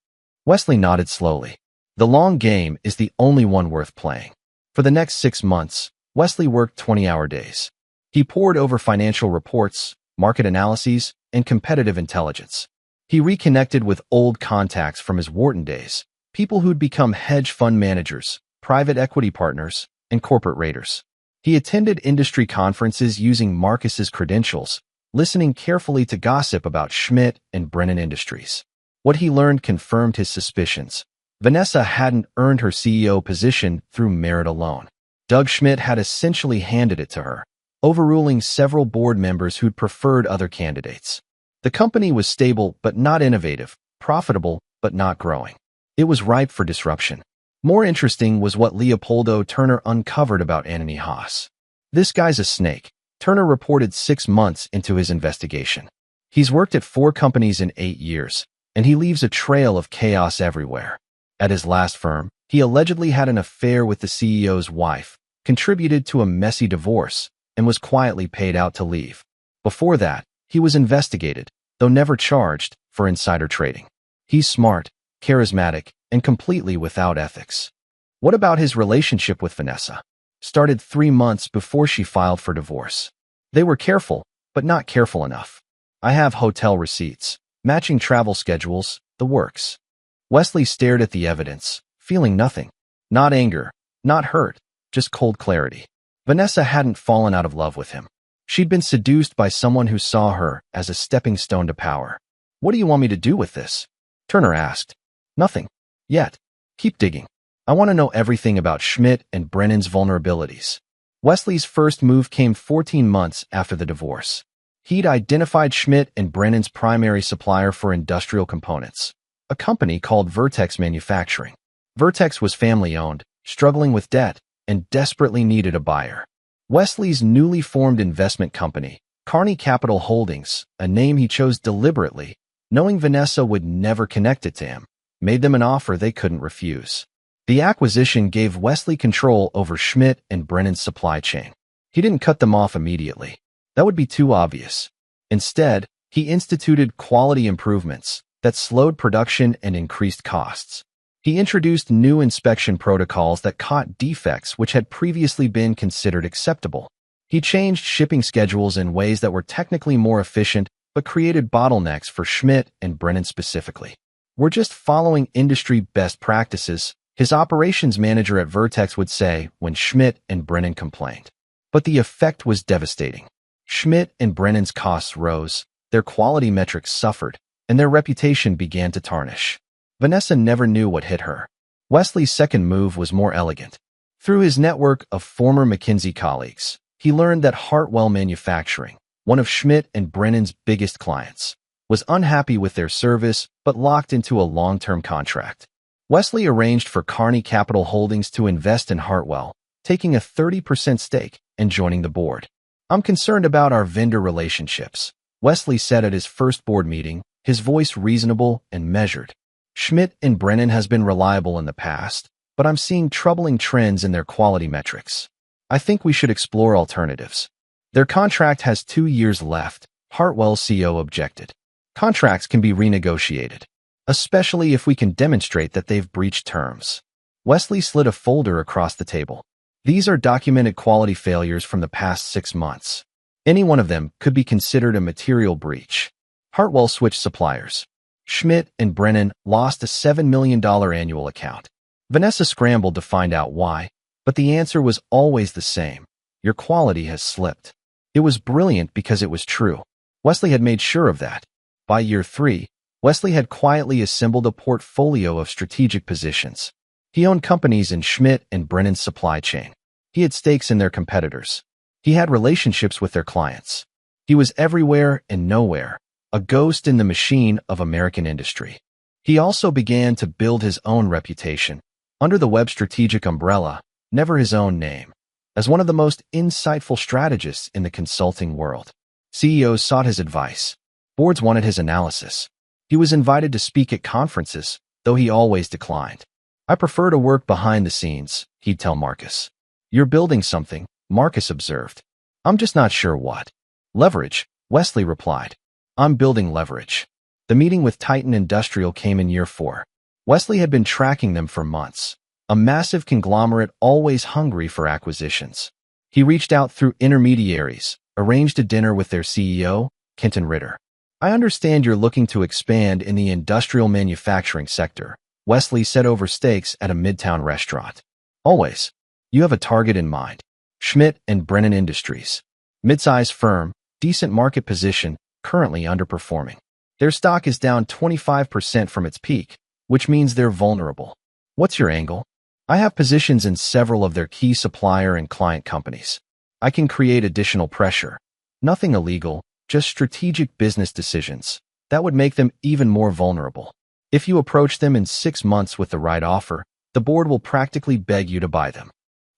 A: Wesley nodded slowly. The long game is the only one worth playing. For the next 6 months, Wesley worked 20-hour days. He pored over financial reports, market analyses, and competitive intelligence. He reconnected with old contacts from his Wharton days, people who'd become hedge fund managers, private equity partners, and corporate raiders. He attended industry conferences using Marcus's credentials, listening carefully to gossip about Schmidt and Brennan Industries. What he learned confirmed his suspicions. Vanessa hadn't earned her CEO position through merit alone. Doug Schmidt had essentially handed it to her, overruling several board members who'd preferred other candidates. The company was stable but not innovative, profitable but not growing. It was ripe for disruption. More interesting was what Leopoldo Turner uncovered about Anthony Haas. This guy's a snake, Turner reported 6 months into his investigation. He's worked at 4 companies in 8 years, and he leaves a trail of chaos everywhere. At his last firm, he allegedly had an affair with the CEO's wife, contributed to a messy divorce, and was quietly paid out to leave. Before that, he was investigated, though never charged, for insider trading. He's smart, charismatic, and completely without ethics. What about his relationship with Vanessa? Started 3 months before she filed for divorce. They were careful, but not careful enough. I have hotel receipts, matching travel schedules, the works. Wesley stared at the evidence, feeling nothing. Not anger, not hurt, just cold clarity. Vanessa hadn't fallen out of love with him. She'd been seduced by someone who saw her as a stepping stone to power. What do you want me to do with this? Turner asked. Nothing. Yet. Keep digging. I want to know everything about Schmidt and Brennan's vulnerabilities. Wesley's first move came 14 months after the divorce. He'd identified Schmidt and Brennan's primary supplier for industrial components, a company called Vertex Manufacturing. Vertex was family-owned, struggling with debt, and desperately needed a buyer. Wesley's newly formed investment company, Kearney Capital Holdings, a name he chose deliberately, knowing Vanessa would never connect it to him, made them an offer they couldn't refuse. The acquisition gave Wesley control over Schmidt and Brennan's supply chain. He didn't cut them off immediately. That would be too obvious. Instead, he instituted quality improvements that slowed production and increased costs. He introduced new inspection protocols that caught defects which had previously been considered acceptable. He changed shipping schedules in ways that were technically more efficient but created bottlenecks for Schmidt and Brennan specifically. "We're just following industry best practices," his operations manager at Vertex would say when Schmidt and Brennan complained. But the effect was devastating. Schmidt and Brennan's costs rose, their quality metrics suffered, and their reputation began to tarnish. Vanessa never knew what hit her. Wesley's second move was more elegant. Through his network of former McKinsey colleagues, he learned that Hartwell Manufacturing, one of Schmidt and Brennan's biggest clients, was unhappy with their service but locked into a long-term contract. Wesley arranged for Kearney Capital Holdings to invest in Hartwell, taking a 30% stake and joining the board. "I'm concerned about our vendor relationships," Wesley said at his first board meeting, his voice reasonable and measured. "Schmidt and Brennan has been reliable in the past, but I'm seeing troubling trends in their quality metrics. I think we should explore alternatives." "Their contract has 2 years left," Hartwell's CEO objected. "Contracts can be renegotiated, especially if we can demonstrate that they've breached terms." Wesley slid a folder across the table. "These are documented quality failures from the past 6 months. Any one of them could be considered a material breach." Hartwell switched suppliers. Schmidt and Brennan lost a $7 million annual account. Vanessa scrambled to find out why, but the answer was always the same. "Your quality has slipped." It was brilliant because it was true. Wesley had made sure of that. By year 3, Wesley had quietly assembled a portfolio of strategic positions. He owned companies in Schmidt and Brennan's supply chain. He had stakes in their competitors. He had relationships with their clients. He was everywhere and nowhere, a ghost in the machine of American industry. He also began to build his own reputation, under the Web Strategic umbrella, never his own name, as one of the most insightful strategists in the consulting world. CEOs sought his advice. Boards wanted his analysis. He was invited to speak at conferences, though he always declined. "I prefer to work behind the scenes," he'd tell Marcus. "You're building something," Marcus observed. "I'm just not sure what." "Leverage," Wesley replied. "I'm building leverage." The meeting with Titan Industrial came in year 4. Wesley had been tracking them for months, a massive conglomerate always hungry for acquisitions. He reached out through intermediaries, arranged a dinner with their CEO, Kenton Ritter. "I understand you're looking to expand in the industrial manufacturing sector," Wesley said over steaks at a midtown restaurant. "Always. You have a target in mind." Schmidt and Brennan Industries. Mid-size firm, decent market position, currently underperforming. Their stock is down 25% from its peak, which means they're vulnerable. "What's your angle?" "I have positions in several of their key supplier and client companies. I can create additional pressure. Nothing illegal, just strategic business decisions. That would make them even more vulnerable. If you approach them in 6 months with the right offer, the board will practically beg you to buy them."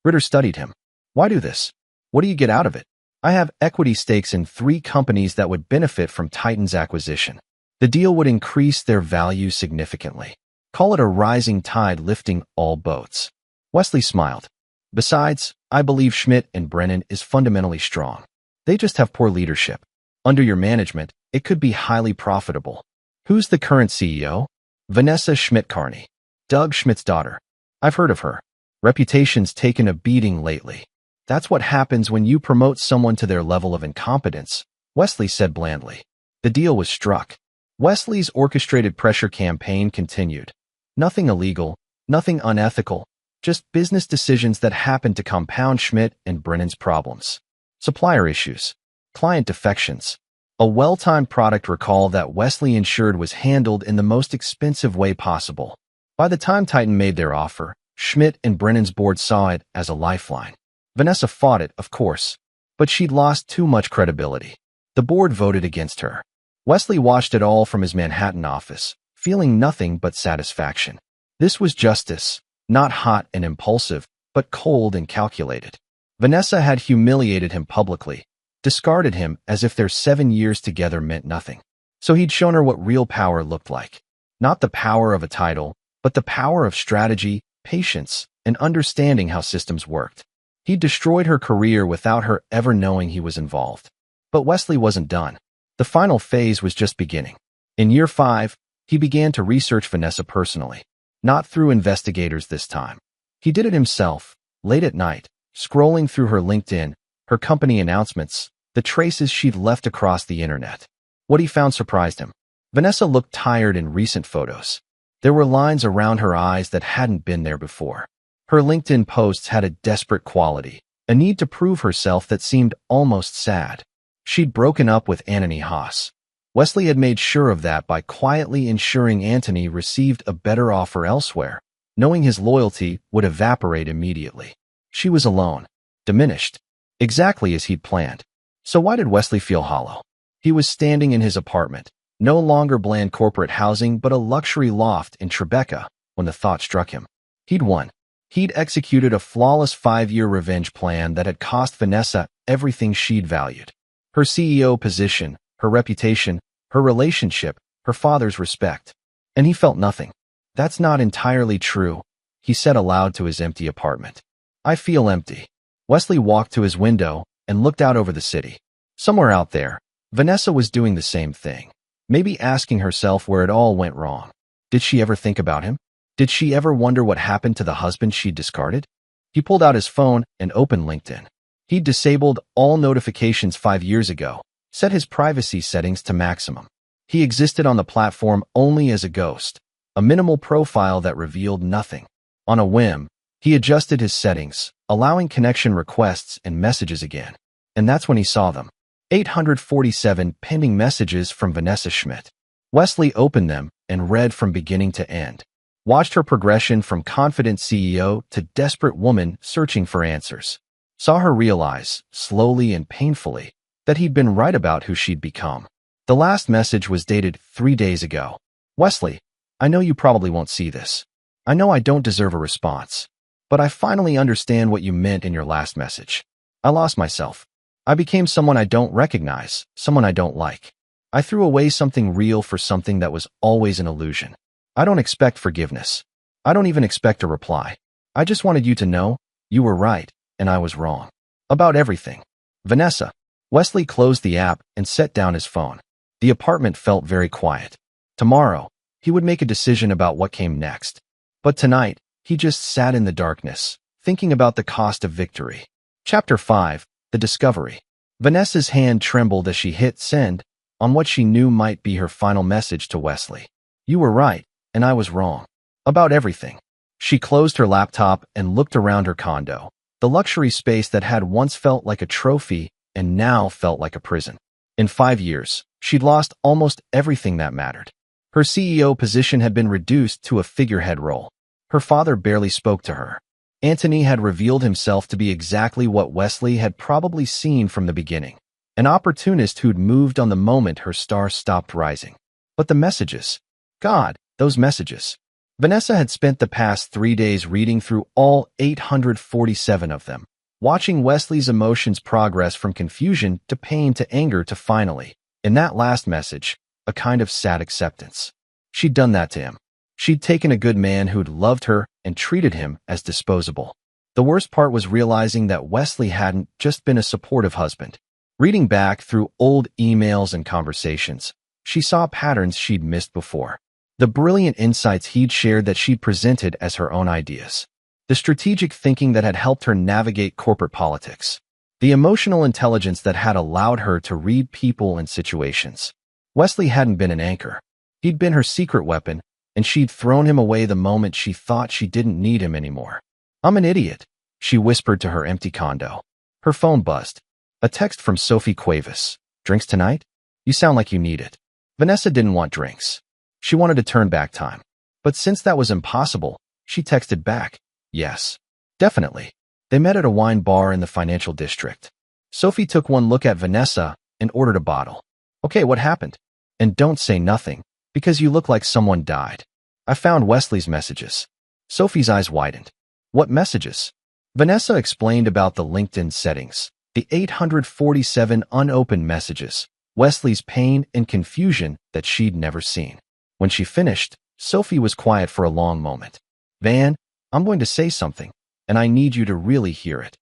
A: Ritter studied him. "Why do this? What do you get out of it?" "I have equity stakes in 3 companies that would benefit from Titan's acquisition. The deal would increase their value significantly. Call it a rising tide lifting all boats." Wesley smiled. "Besides, I believe Schmidt and Brennan is fundamentally strong. They just have poor leadership. Under your management, it could be highly profitable." "Who's the current CEO?" "Vanessa Schmidt-Kearney. Doug Schmidt's daughter. I've heard of her. Reputation's taken a beating lately." "That's what happens when you promote someone to their level of incompetence," Wesley said blandly. The deal was struck. Wesley's orchestrated pressure campaign continued. Nothing illegal, nothing unethical, just business decisions that happened to compound Schmidt and Brennan's problems. Supplier issues, client defections. A well-timed product recall that Wesley ensured was handled in the most expensive way possible. By the time Titan made their offer, Schmidt and Brennan's board saw it as a lifeline. Vanessa fought it, of course, but she'd lost too much credibility. The board voted against her. Wesley watched it all from his Manhattan office, feeling nothing but satisfaction. This was justice, not hot and impulsive, but cold and calculated. Vanessa had humiliated him publicly, discarded him as if their 7 years together meant nothing. So he'd shown her what real power looked like. Not the power of a title, but the power of strategy, patience, and understanding how systems worked. He'd destroyed her career without her ever knowing he was involved. But Wesley wasn't done. The final phase was just beginning. In year 5, he began to research Vanessa personally. Not through investigators this time. He did it himself, late at night, scrolling through her LinkedIn, her company announcements, the traces she'd left across the internet. What he found surprised him. Vanessa looked tired in recent photos. There were lines around her eyes that hadn't been there before. Her LinkedIn posts had a desperate quality, a need to prove herself that seemed almost sad. She'd broken up with Anthony Haas. Wesley had made sure of that by quietly ensuring Anthony received a better offer elsewhere, knowing his loyalty would evaporate immediately. She was alone, diminished, exactly as he'd planned. So why did Wesley feel hollow? He was standing in his apartment, no longer bland corporate housing but a luxury loft in Tribeca, when the thought struck him. He'd won. He'd executed a flawless 5-year revenge plan that had cost Vanessa everything she'd valued. Her CEO position, her reputation, her relationship, her father's respect. And he felt nothing. That's not entirely true, he said aloud to his empty apartment. I feel empty. Wesley walked to his window and looked out over the city. Somewhere out there, Vanessa was doing the same thing, maybe asking herself where it all went wrong. Did she ever think about him? Did she ever wonder what happened to the husband she'd discarded? He pulled out his phone and opened LinkedIn. He'd disabled all notifications 5 years ago, set his privacy settings to maximum. He existed on the platform only as a ghost, a minimal profile that revealed nothing. On a whim, he adjusted his settings, allowing connection requests and messages again. And that's when he saw them. 847 pending messages from Vanessa Schmidt. Wesley opened them and read from beginning to end. Watched her progression from confident CEO to desperate woman searching for answers. Saw her realize, slowly and painfully, that he'd been right about who she'd become. The last message was dated 3 days ago. Wesley, I know you probably won't see this. I know I don't deserve a response. But I finally understand what you meant in your last message. I lost myself. I became someone I don't recognize, someone I don't like. I threw away something real for something that was always an illusion. I don't expect forgiveness. I don't even expect a reply. I just wanted you to know, you were right, and I was wrong. About everything. Vanessa. Wesley closed the app and set down his phone. The apartment felt very quiet. Tomorrow, he would make a decision about what came next. But tonight, he just sat in the darkness, thinking about the cost of victory. Chapter 5. The Discovery. Vanessa's hand trembled as she hit send on what she knew might be her final message to Wesley. You were right, and I was wrong. About everything. She closed her laptop and looked around her condo, the luxury space that had once felt like a trophy and now felt like a prison. In 5 years, she'd lost almost everything that mattered. Her CEO position had been reduced to a figurehead role. Her father barely spoke to her. Anthony had revealed himself to be exactly what Wesley had probably seen from the beginning, an opportunist who'd moved on the moment her star stopped rising. But the messages. God, those messages. Vanessa had spent the past 3 days reading through all 847 of them, watching Wesley's emotions progress from confusion to pain to anger to finally, in that last message, a kind of sad acceptance. She'd done that to him. She'd taken a good man who'd loved her and treated him as disposable. The worst part was realizing that Wesley hadn't just been a supportive husband. Reading back through old emails and conversations, she saw patterns she'd missed before. The brilliant insights he'd shared that she'd presented as her own ideas. The strategic thinking that had helped her navigate corporate politics. The emotional intelligence that had allowed her to read people and situations. Wesley hadn't been an anchor. He'd been her secret weapon, and she'd thrown him away the moment she thought she didn't need him anymore. I'm an idiot, she whispered to her empty condo. Her phone buzzed. A text from Sophie Cuevas. Drinks tonight? You sound like you need it. Vanessa didn't want drinks. She wanted to turn back time. But since that was impossible, she texted back. Yes. Definitely. They met at a wine bar in the financial district. Sophie took one look at Vanessa and ordered a bottle. Okay, what happened? And don't say nothing, because you look like someone died. I found Wesley's messages. Sophie's eyes widened. What messages? Vanessa explained about the LinkedIn settings, the 847 unopened messages, Wesley's pain and confusion that she'd never seen. When she finished, Sophie was quiet for a long moment. Van, I'm going to say something, and I need you to really hear it.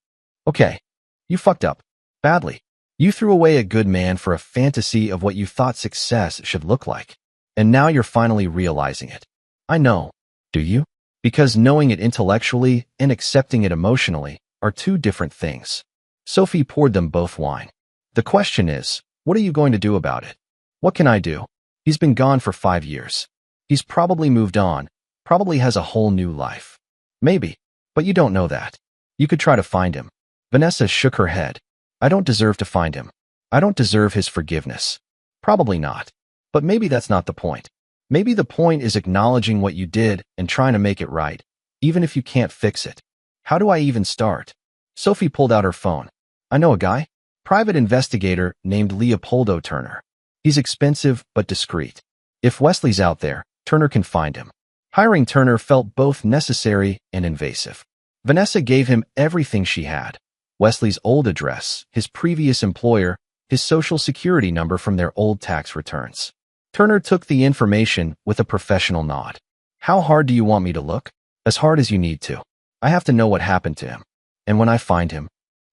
A: Okay, you fucked up. Badly. You threw away a good man for a fantasy of what you thought success should look like. And now you're finally realizing it. I know. Do you? Because knowing it intellectually and accepting it emotionally are two different things. Sophie poured them both wine. The question is, what are you going to do about it? What can I do? He's been gone for 5 years. He's probably moved on, probably has a whole new life. Maybe, but you don't know that. You could try to find him. Vanessa shook her head. I don't deserve to find him. I don't deserve his forgiveness. Probably not. But maybe that's not the point. Maybe the point is acknowledging what you did and trying to make it right, even if you can't fix it. How do I even start? Sophie pulled out her phone. I know a guy. Private investigator named Leopoldo Turner. He's expensive but discreet. If Wesley's out there, Turner can find him. Hiring Turner felt both necessary and invasive. Vanessa gave him everything she had. Wesley's old address, his previous employer, his social security number from their old tax returns. Turner took the information with a professional nod. How hard do you want me to look? As hard as you need to. I have to know what happened to him. And when I find him.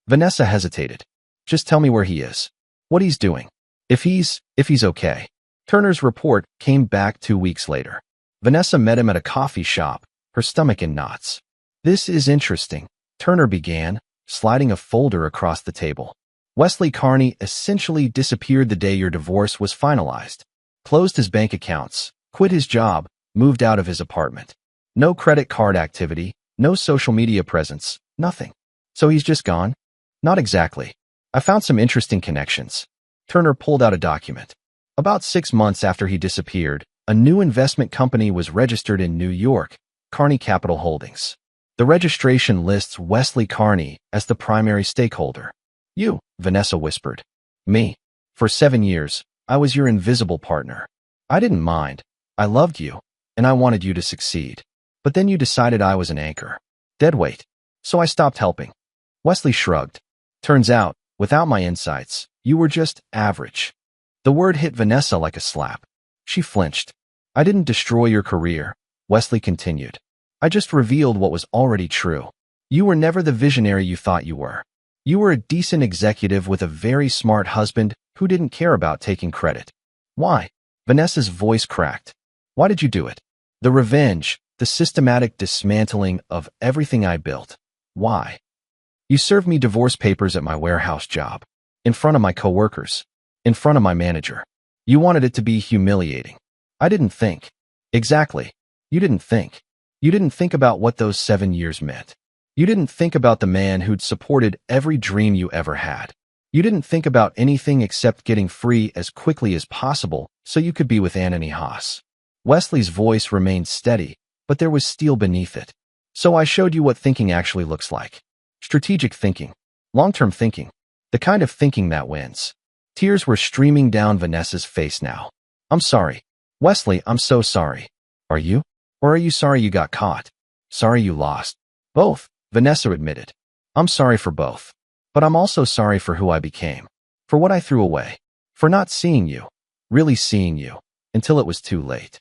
A: Vanessa hesitated. Just tell me where he is. What he's doing. If he's okay. Turner's report came back 2 weeks later. Vanessa met him at a coffee shop, her stomach in knots. This is interesting, Turner began, sliding a folder across the table. Wesley Carney essentially disappeared the day your divorce was finalized. Closed his bank accounts, quit his job, moved out of his apartment. No credit card activity, no social media presence, nothing. So he's just gone? Not exactly. I found some interesting connections. Turner pulled out a document. About 6 months after he disappeared, a new investment company was registered in New York, Carney Capital Holdings. The registration lists Wesley Carney as the primary stakeholder. You, Vanessa whispered. Me. For 7 years, I was your invisible partner. I didn't mind. I loved you, and I wanted you to succeed. But then you decided I was an anchor. Deadweight. So I stopped helping. Wesley shrugged. Turns out, without my insights, you were just average. The word hit Vanessa like a slap. She flinched. I didn't destroy your career, Wesley continued. I just revealed what was already true. You were never the visionary you thought you were. You were a decent executive with a very smart husband who didn't care about taking credit. Why? Vanessa's voice cracked. Why did you do it? The revenge, the systematic dismantling of everything I built. Why? You served me divorce papers at my warehouse job. In front of my coworkers. In front of my manager. You wanted it to be humiliating. I didn't think. Exactly. You didn't think. You didn't think about what those 7 years meant. You didn't think about the man who'd supported every dream you ever had. You didn't think about anything except getting free as quickly as possible so you could be with Anthony Haas. Wesley's voice remained steady, but there was steel beneath it. So I showed you what thinking actually looks like. Strategic thinking. Long-term thinking. The kind of thinking that wins. Tears were streaming down Vanessa's face now. I'm sorry. Wesley, I'm so sorry. Are you? Or are you sorry you got caught? Sorry you lost? Both, Vanessa admitted. I'm sorry for both. But I'm also sorry for who I became. For what I threw away. For not seeing you. Really seeing you. Until it was too late.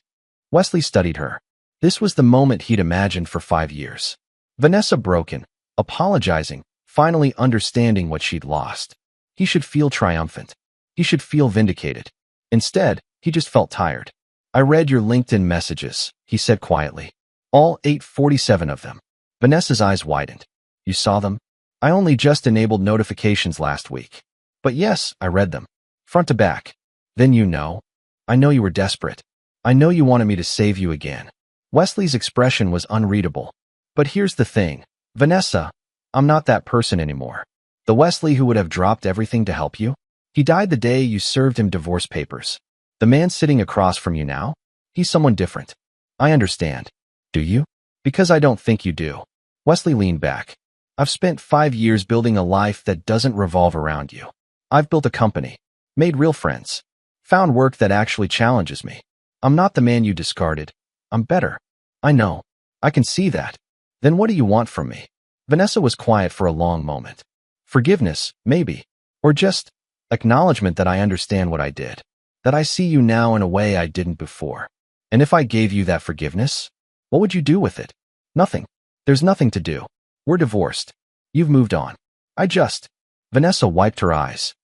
A: Wesley studied her. This was the moment he'd imagined for 5 years. Vanessa broken, apologizing, finally understanding what she'd lost. He should feel triumphant. He should feel vindicated. Instead, he just felt tired. I read your LinkedIn messages, he said quietly. All 847 of them. Vanessa's eyes widened. You saw them? I only just enabled notifications last week. But yes, I read them. Front to back. Then you know. I know you were desperate. I know you wanted me to save you again. Wesley's expression was unreadable. But here's the thing. Vanessa, I'm not that person anymore. The Wesley who would have dropped everything to help you? He died the day you served him divorce papers. The man sitting across from you now? He's someone different. I understand. Do you? Because I don't think you do. Wesley leaned back. I've spent 5 years building a life that doesn't revolve around you. I've built a company, made real friends, found work that actually challenges me. I'm not the man you discarded. I'm better. I know. I can see that. Then what do you want from me? Vanessa was quiet for a long moment. Forgiveness, maybe. Or just acknowledgement that I understand what I did. That I see you now in a way I didn't before. And if I gave you that forgiveness, what would you do with it? Nothing. There's nothing to do. We're divorced. You've moved on. Vanessa wiped her eyes.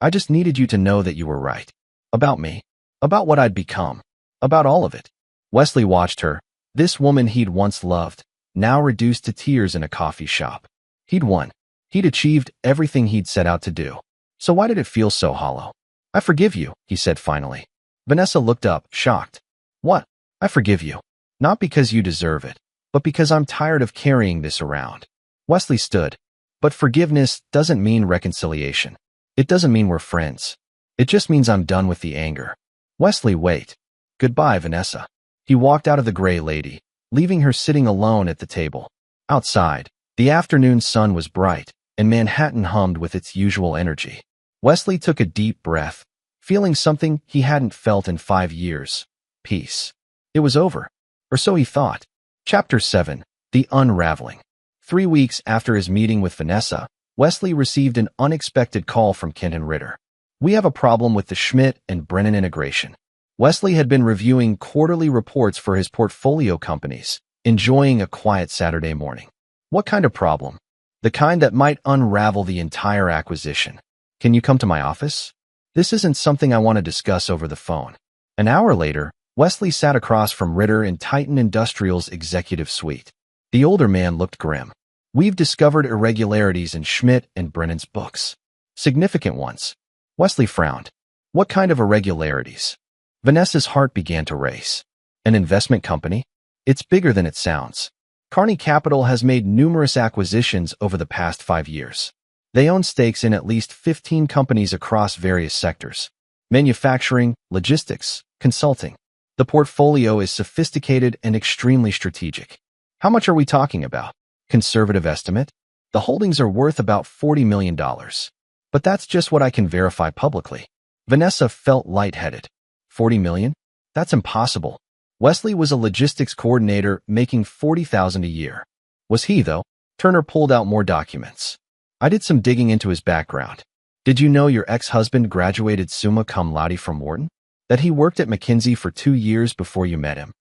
A: I just needed you to know that you were right. About me. About what I'd become. About all of it. Wesley watched her, this woman he'd once loved, now reduced to tears in a coffee shop. He'd won. He'd achieved everything he'd set out to do. So why did it feel so hollow? I forgive you, he said finally. Vanessa looked up, shocked. What? I forgive you. Not because you deserve it, but because I'm tired of carrying this around. Wesley stood. But forgiveness doesn't mean reconciliation. It doesn't mean we're friends. It just means I'm done with the anger. Wesley, wait. Goodbye, Vanessa. He walked out of the Gray Lady, leaving her sitting alone at the table. Outside, the afternoon sun was bright, and Manhattan hummed with its usual energy. Wesley took a deep breath, feeling something he hadn't felt in 5 years. Peace. It was over. Or so he thought. Chapter 7. The Unraveling. 3 weeks after his meeting with Vanessa, Wesley received an unexpected call from Kenton Ritter. We have a problem with the Schmidt and Brennan integration. Wesley had been reviewing quarterly reports for his portfolio companies, enjoying a quiet Saturday morning. What kind of problem? The kind that might unravel the entire acquisition. Can you come to my office? This isn't something I want to discuss over the phone. An hour later, Wesley sat across from Ritter in Titan Industrial's executive suite. The older man looked grim. We've discovered irregularities in Schmidt and Brennan's books. Significant ones. Wesley frowned. What kind of irregularities? Vanessa's heart began to race. An investment company? It's bigger than it sounds. Carney Capital has made numerous acquisitions over the past 5 years. They own stakes in at least 15 companies across various sectors. Manufacturing, logistics, consulting. The portfolio is sophisticated and extremely strategic. How much are we talking about? Conservative estimate? The holdings are worth about $40 million. But that's just what I can verify publicly. Vanessa felt lightheaded. 40 million? That's impossible. Wesley was a logistics coordinator making $40,000 a year. Was he, though? Turner pulled out more documents. I did some digging into his background. Did you know your ex-husband graduated summa cum laude from Wharton? That he worked at McKinsey for 2 years before you met him?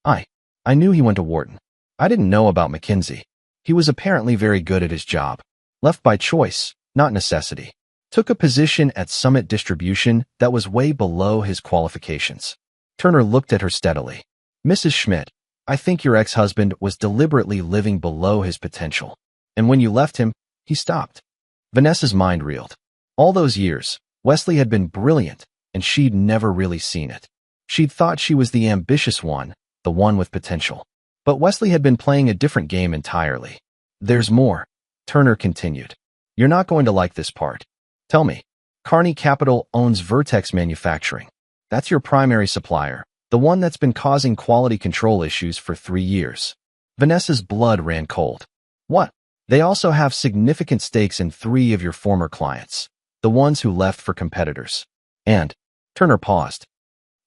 A: I knew he went to Wharton. I didn't know about McKinsey. He was apparently very good at his job. Left by choice, not necessity. Took a position at Summit Distribution that was way below his qualifications. Turner looked at her steadily. Mrs. Schmidt, I think your ex-husband was deliberately living below his potential. And when you left him, he stopped. Vanessa's mind reeled. All those years, Wesley had been brilliant, and she'd never really seen it. She'd thought she was the ambitious one, the one with potential. But Wesley had been playing a different game entirely. There's more, Turner continued. You're not going to like this part. Tell me. Carney Capital owns Vertex Manufacturing. That's your primary supplier, the one that's been causing quality control issues for 3 years. Vanessa's blood ran cold. What? They also have significant stakes in 3 of your former clients, the ones who left for competitors. And, Turner paused.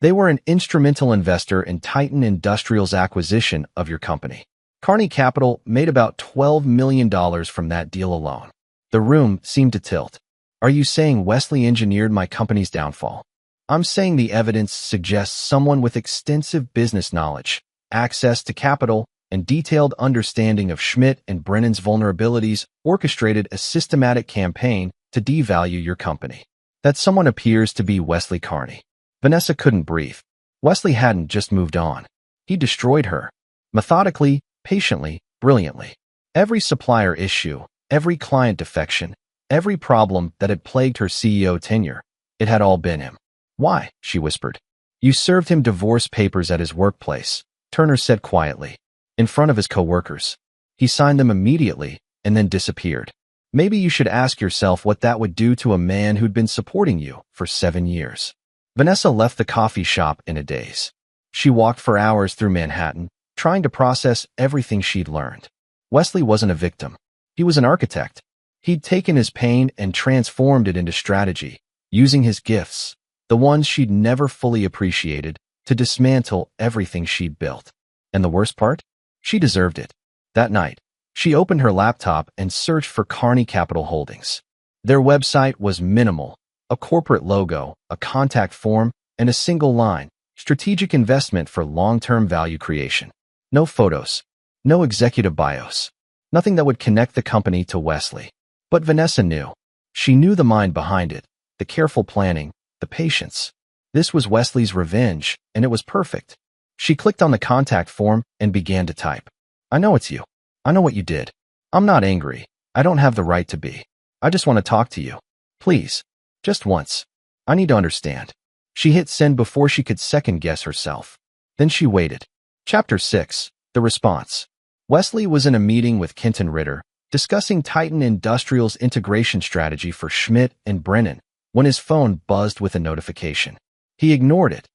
A: They were an instrumental investor in Titan Industrial's acquisition of your company. Carney Capital made about $12 million from that deal alone. The room seemed to tilt. Are you saying Wesley engineered my company's downfall? I'm saying the evidence suggests someone with extensive business knowledge, access to capital, and detailed understanding of Schmidt and Brennan's vulnerabilities orchestrated a systematic campaign to devalue your company. That someone appears to be Wesley Carney. Vanessa couldn't breathe. Wesley hadn't just moved on. He destroyed her. Methodically, patiently, brilliantly. Every supplier issue, every client defection, every problem that had plagued her CEO tenure, it had all been him. Why? She whispered. You served him divorce papers at his workplace, Turner said quietly, in front of his co-workers. He signed them immediately and then disappeared. Maybe you should ask yourself what that would do to a man who'd been supporting you for 7 years. Vanessa left the coffee shop in a daze. She walked for hours through Manhattan, trying to process everything she'd learned. Wesley wasn't a victim. He was an architect. He'd taken his pain and transformed it into strategy, using his gifts, the ones she'd never fully appreciated, to dismantle everything she'd built. And the worst part? She deserved it. That night, she opened her laptop and searched for Carney Capital Holdings. Their website was minimal: a corporate logo, a contact form, and a single line: strategic investment for long-term value creation. No photos, no executive bios, nothing that would connect the company to Wesley. But Vanessa knew. She knew the mind behind it, the careful planning, the patience. This was Wesley's revenge, and it was perfect. She clicked on the contact form and began to type. I know it's you. I know what you did. I'm not angry. I don't have the right to be. I just want to talk to you. Please. Just once. I need to understand. She hit send before she could second-guess herself. Then she waited. Chapter 6. The Response. Wesley was in a meeting with Kenton Ritter, discussing Titan Industrial's integration strategy for Schmidt and Brennan, when his phone buzzed with a notification. He ignored it.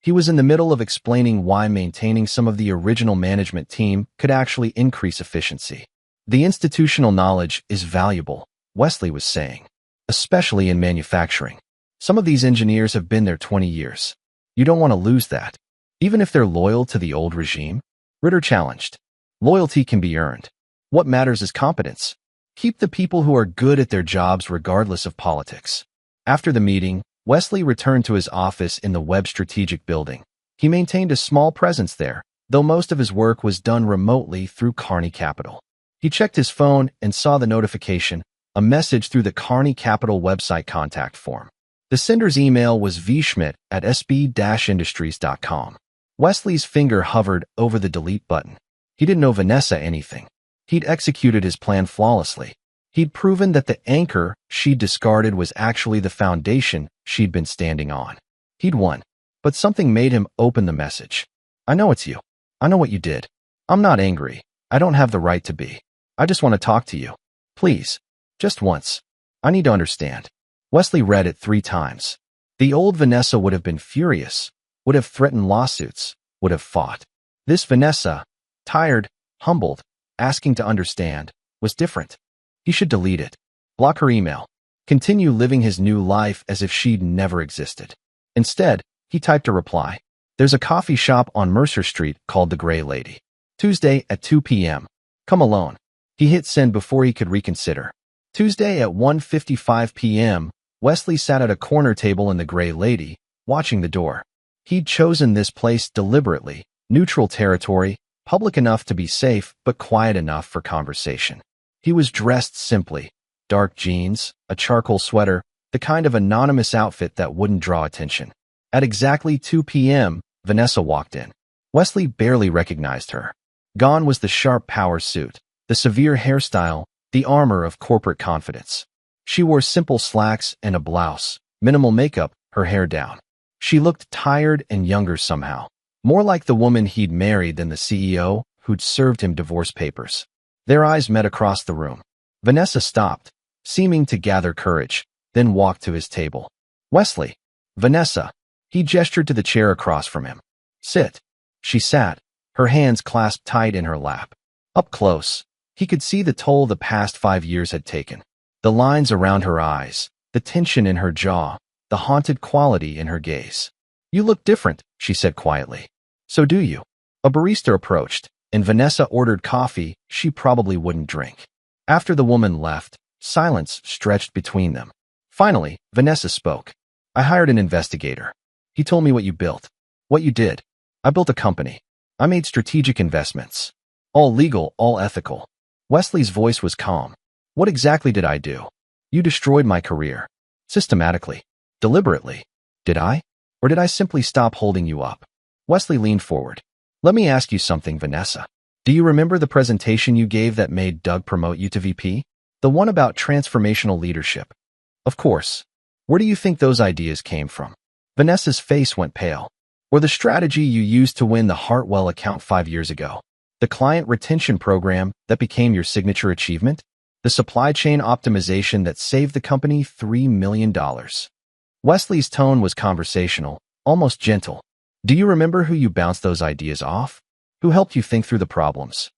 A: He was in the middle of explaining why maintaining some of the original management team could actually increase efficiency. The institutional knowledge is valuable, Wesley was saying, especially in manufacturing. Some of these engineers have been there 20 years. You don't want to lose that, even if they're loyal to the old regime. Ritter challenged. Loyalty can be earned. What matters is competence. Keep the people who are good at their jobs regardless of politics. After the meeting, Wesley returned to his office in the Webb Strategic Building. He maintained a small presence there, though most of his work was done remotely through Carney Capital. He checked his phone and saw the notification, a message through the Carney Capital website contact form. The sender's email was vschmidt@sb-industries.com. Wesley's finger hovered over the delete button. He didn't know Vanessa anything. He'd executed his plan flawlessly. He'd proven that the anchor she'd discarded was actually the foundation she'd been standing on. He'd won. But something made him open the message. I know it's you. I know what you did. I'm not angry. I don't have the right to be. I just want to talk to you. Please. Just once. I need to understand. Wesley read it 3 times. The old Vanessa would have been furious, would have threatened lawsuits, would have fought. This Vanessa, tired, humbled, asking to understand, was different. He should delete it. Block her email. Continue living his new life as if she'd never existed. Instead, he typed a reply. There's a coffee shop on Mercer Street called The Gray Lady. Tuesday at 2 p.m. Come alone. He hit send before he could reconsider. Tuesday at 1:55 p.m., Wesley sat at a corner table in The Gray Lady, watching the door. He'd chosen this place deliberately, neutral territory, public enough to be safe but quiet enough for conversation. He was dressed simply. Dark jeans, a charcoal sweater, the kind of anonymous outfit that wouldn't draw attention. At exactly 2 p.m., Vanessa walked in. Wesley barely recognized her. Gone was the sharp power suit, the severe hairstyle, the armor of corporate confidence. She wore simple slacks and a blouse, minimal makeup, her hair down. She looked tired and younger somehow, more like the woman he'd married than the CEO who'd served him divorce papers. Their eyes met across the room. Vanessa stopped, seeming to gather courage, then walked to his table. Wesley. Vanessa. He gestured to the chair across from him. Sit. She sat, her hands clasped tight in her lap. Up close, he could see the toll the past 5 years had taken. The lines around her eyes, the tension in her jaw, the haunted quality in her gaze. You look different, she said quietly. So do you. A barista approached, and Vanessa ordered coffee she probably wouldn't drink. After the woman left, silence stretched between them. Finally, Vanessa spoke. I hired an investigator. He told me what you built, what you did. I built a company. I made strategic investments. All legal, all ethical. Wesley's voice was calm. What exactly did I do? You destroyed my career. Systematically. Deliberately. Did I? Or did I simply stop holding you up? Wesley leaned forward. Let me ask you something, Vanessa. Do you remember the presentation you gave that made Doug promote you to VP? The one about transformational leadership. Of course. Where do you think those ideas came from? Vanessa's face went pale. Or the strategy you used to win the Hartwell account 5 years ago? The client retention program that became your signature achievement? The supply chain optimization that saved the company $3 million? Wesley's tone was conversational, almost gentle. Do you remember who you bounced those ideas off? Who helped you think through the problems?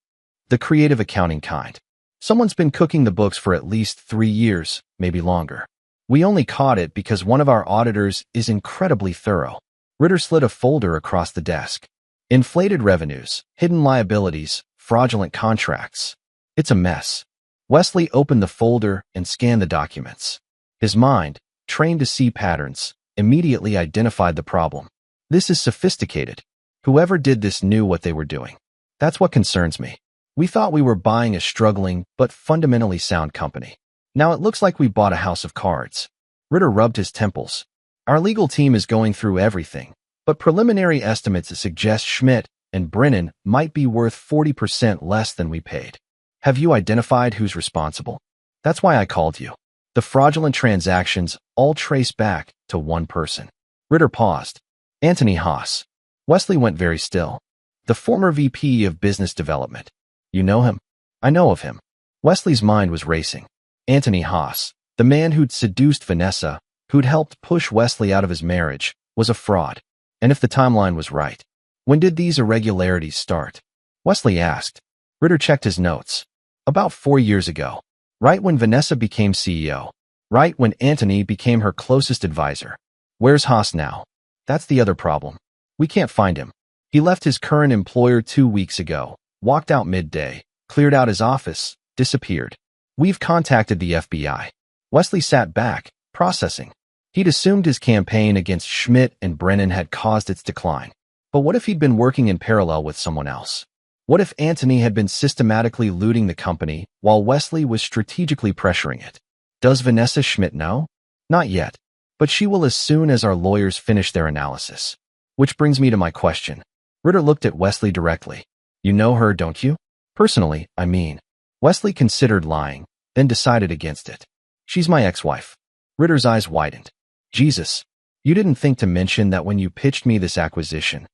A: The creative accounting kind. Someone's been cooking the books for at least 3 years, maybe longer. We only caught it because one of our auditors is incredibly thorough. Ritter slid a folder across the desk. Inflated revenues, hidden liabilities, fraudulent contracts. It's a mess. Wesley opened the folder and scanned the documents. His mind, trained to see patterns, immediately identified the problem. This is sophisticated. Whoever did this knew what they were doing. That's what concerns me. We thought we were buying a struggling but fundamentally sound company. Now it looks like we bought a house of cards. Ritter rubbed his temples. Our legal team is going through everything, but preliminary estimates suggest Schmidt and Brennan might be worth 40% less than we paid. Have you identified who's responsible? That's why I called you. The fraudulent transactions all trace back to one person. Ritter paused. Anthony Haas. Wesley went very still. The former VP of Business Development. You know him? I know of him. Wesley's mind was racing. Anthony Haas, the man who'd seduced Vanessa, who'd helped push Wesley out of his marriage, was a fraud. And if the timeline was right, when did these irregularities start? Wesley asked. Ritter checked his notes. About 4 years ago. Right when Vanessa became CEO. Right when Anthony became her closest advisor. Where's Haas now? That's the other problem. We can't find him. He left his current employer 2 weeks ago, walked out midday, cleared out his office, disappeared. We've contacted the FBI. Wesley sat back, processing. He'd assumed his campaign against Schmidt and Brennan had caused its decline. But what if he'd been working in parallel with someone else? What if Anthony had been systematically looting the company while Wesley was strategically pressuring it? Does Vanessa Schmidt know? Not yet, but she will as soon as our lawyers finish their analysis. Which brings me to my question. Ritter looked at Wesley directly. You know her, don't you? Personally, I mean. Wesley considered lying, then decided against it. She's my ex-wife. Ritter's eyes widened. Jesus, you didn't think to mention that when you pitched me this acquisition.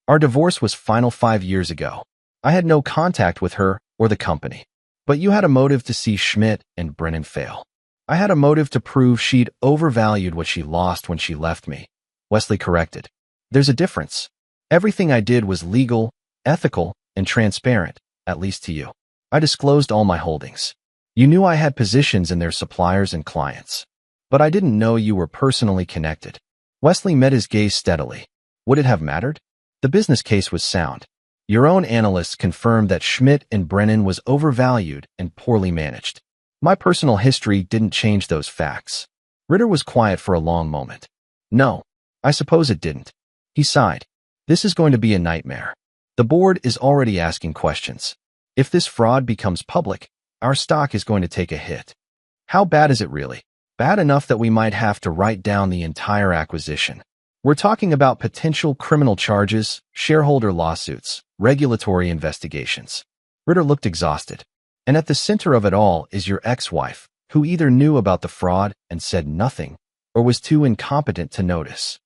A: Our divorce was final 5 years ago. I had no contact with her or the company. But you had a motive to see Schmidt and Brennan fail. I had a motive to prove she'd overvalued what she lost when she left me. Wesley corrected. There's a difference. Everything I did was legal, ethical, and transparent, at least to you. I disclosed all my holdings. You knew I had positions in their suppliers and clients. But I didn't know you were personally connected. Wesley met his gaze steadily. Would it have mattered? The business case was sound. Your own analysts confirmed that Schmidt and Brennan was overvalued and poorly managed. My personal history didn't change those facts. Ritter was quiet for a long moment. No, I suppose it didn't. He sighed. This is going to be a nightmare. The board is already asking questions. If this fraud becomes public, our stock is going to take a hit. How bad is it really? Bad enough that we might have to write down the entire acquisition. We're talking about potential criminal charges, shareholder lawsuits, regulatory investigations. Ritter looked exhausted. And at the center of it all is your ex-wife, who either knew about the fraud and said nothing, or was too incompetent to notice.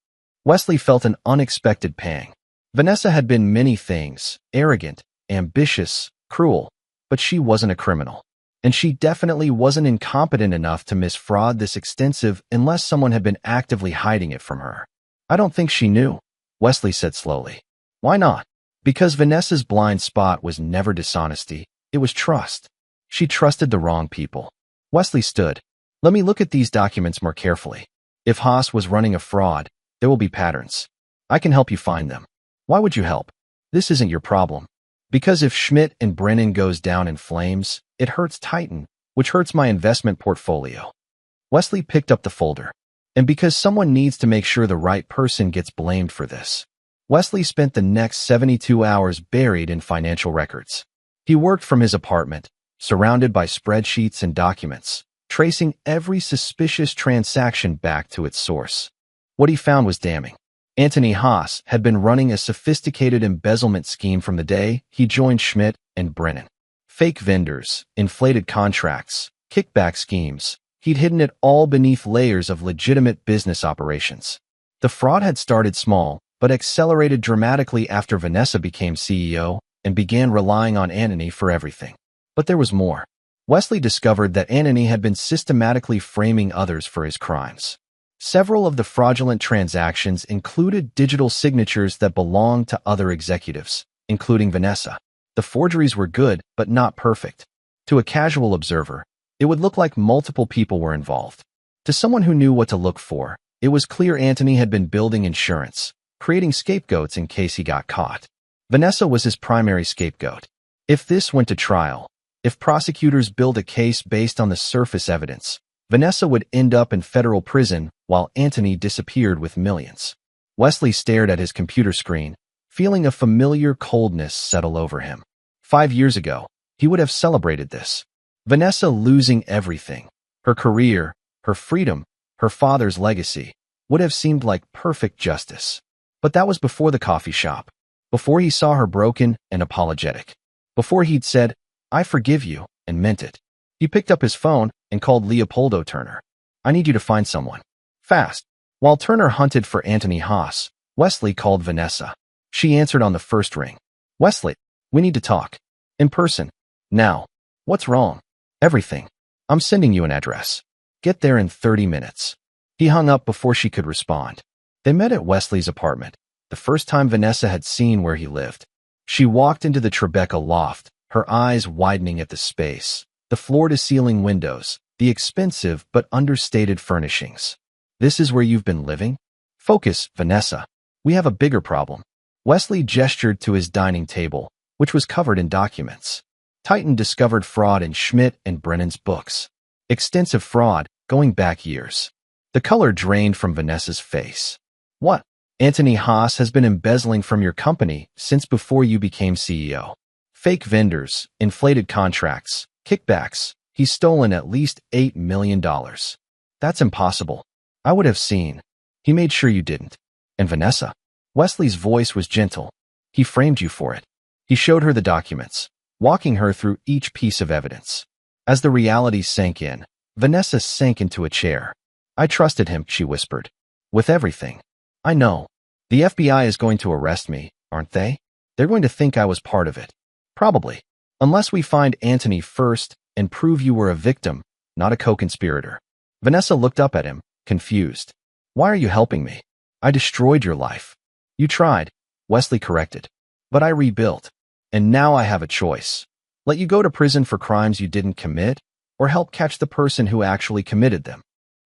A: Wesley felt an unexpected pang. Vanessa had been many things, arrogant, ambitious, cruel, but she wasn't a criminal. And she definitely wasn't incompetent enough to miss fraud this extensive unless someone had been actively hiding it from her. I don't think she knew, Wesley said slowly. Why not? Because Vanessa's blind spot was never dishonesty, it was trust. She trusted the wrong people. Wesley stood. Let me look at these documents more carefully. If Haas was running a fraud, there will be patterns. I can help you find them. Why would you help? This isn't your problem. Because if Schmidt and Brennan goes down in flames, it hurts Titan, which hurts my investment portfolio. Wesley picked up the folder. And because someone needs to make sure the right person gets blamed for this. Wesley spent the next 72 hours buried in financial records. He worked from his apartment, surrounded by spreadsheets and documents, tracing every suspicious transaction back to its source. What he found was damning. Anthony Haas had been running a sophisticated embezzlement scheme from the day he joined Schmidt and Brennan. Fake vendors, inflated contracts, kickback schemes. He'd hidden it all beneath layers of legitimate business operations. The fraud had started small, but accelerated dramatically after Vanessa became CEO and began relying on Anthony for everything. But there was more. Wesley discovered that Anthony had been systematically framing others for his crimes. Several of the fraudulent transactions included digital signatures that belonged to other executives, including Vanessa. The forgeries were good, but not perfect. To a casual observer, it would look like multiple people were involved. To someone who knew what to look for, it was clear Anthony had been building insurance, creating scapegoats in case he got caught. Vanessa was his primary scapegoat. If this went to trial, if prosecutors built a case based on the surface evidence, Vanessa would end up in federal prison while Anthony disappeared with millions. Wesley stared at his computer screen, feeling a familiar coldness settle over him. 5 years ago, he would have celebrated this. Vanessa losing everything, her career, her freedom, her father's legacy, would have seemed like perfect justice. But that was before the coffee shop, before he saw her broken and apologetic, before he'd said, "I forgive you," and meant it. He picked up his phone and called Leopoldo Turner. "I need you to find someone. Fast." While Turner hunted for Anthony Haas, Wesley called Vanessa. She answered on the first ring. "Wesley, we need to talk. In person. Now." "What's wrong?" "Everything. I'm sending you an address. Get there in 30 minutes. He hung up before she could respond. They met at Wesley's apartment, the first time Vanessa had seen where he lived. She walked into the Tribeca loft, her eyes widening at the space, the floor-to-ceiling windows, the expensive but understated furnishings. "This is where you've been living? Focus, Vanessa. We have a bigger problem." Wesley gestured to his dining table, which was covered in documents. Titan discovered fraud in Schmidt and Brennan's books. Extensive fraud, going back years. The color drained from Vanessa's face. "What? Anthony Haas has been embezzling from your company since before you became CEO. Fake vendors, inflated contracts, kickbacks. He's stolen at least $8 million. That's impossible. I would have seen. He made sure you didn't." "And Vanessa?" Wesley's voice was gentle. "He framed you for it." He showed her the documents, walking her through each piece of evidence. As the reality sank in, Vanessa sank into a chair. "I trusted him," she whispered. "With everything. I know. The FBI is going to arrest me, aren't they? They're going to think I was part of it. Probably. Unless we find Anthony first and prove you were a victim, not a co-conspirator." Vanessa looked up at him, confused. "Why are you helping me? I destroyed your life." "You tried," Wesley corrected. "But I rebuilt. And now I have a choice. Let you go to prison for crimes you didn't commit, or help catch the person who actually committed them.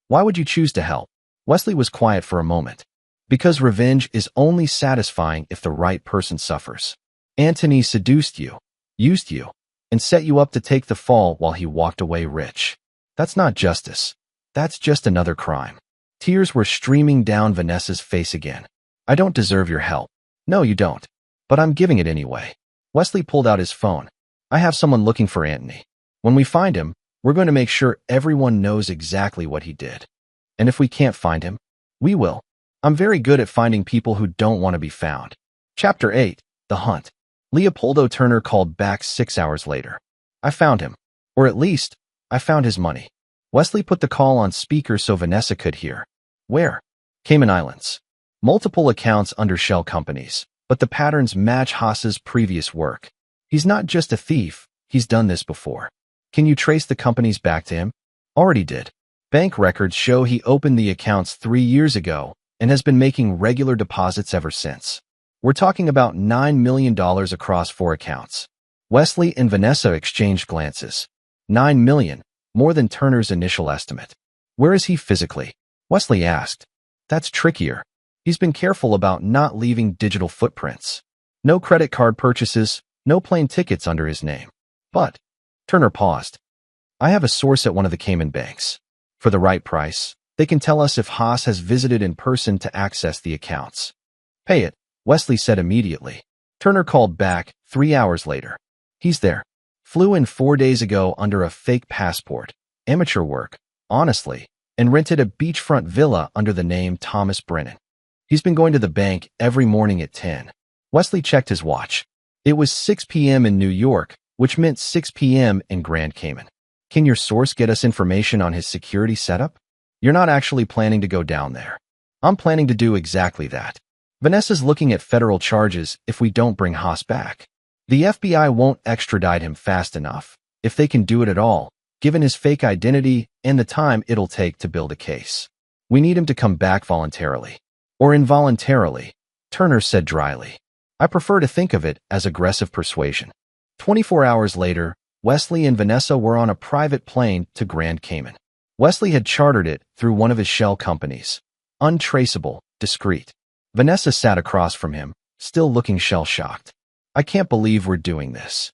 A: Why would you choose to help?" Wesley was quiet for a moment. "Because revenge is only satisfying if the right person suffers. Anthony seduced you, used you, and set you up to take the fall while he walked away rich. That's not justice. That's just another crime." Tears were streaming down Vanessa's face again. "I don't deserve your help." "No, you don't. But I'm giving it anyway." Wesley pulled out his phone. "I have someone looking for Anthony. When we find him, we're going to make sure everyone knows exactly what he did. And if we can't find him, we will. I'm very good at finding people who don't want to be found." Chapter 8. The Hunt. Leopoldo Turner called back 6 hours later. "I found him. Or at least, I found his money." Wesley put the call on speaker so Vanessa could hear. "Where?" "Cayman Islands. Multiple accounts under shell companies, but the patterns match Haas's previous work. He's not just a thief, he's done this before." "Can you trace the companies back to him?" "Already did. Bank records show he opened the accounts 3 years ago and has been making regular deposits ever since. We're talking about $9 million across 4 accounts." Wesley and Vanessa exchanged glances. $9 million, more than Turner's initial estimate. "Where is he physically?" Wesley asked. "That's trickier. He's been careful about not leaving digital footprints. No credit card purchases, no plane tickets under his name. But," Turner paused, "I have a source at one of the Cayman banks. For the right price, they can tell us if Haas has visited in person to access the accounts." "Pay it," Wesley said immediately. Turner called back 3 hours later. "He's there. Flew in 4 days ago under a fake passport. Amateur work, honestly, and rented a beachfront villa under the name Thomas Brennan. He's been going to the bank every morning at 10. Wesley checked his watch. It was 6 p.m. in New York, which meant 6 p.m. in Grand Cayman. "Can your source get us information on his security setup?" "You're not actually planning to go down there." "I'm planning to do exactly that. Vanessa's looking at federal charges if we don't bring Haas back. The FBI won't extradite him fast enough, if they can do it at all, given his fake identity and the time it'll take to build a case. We need him to come back voluntarily. Or involuntarily," Turner said dryly. "I prefer to think of it as aggressive persuasion." 24 hours later, Wesley and Vanessa were on a private plane to Grand Cayman. Wesley had chartered it through one of his shell companies. Untraceable, discreet. Vanessa sat across from him, still looking shell-shocked. I can't believe we're doing this.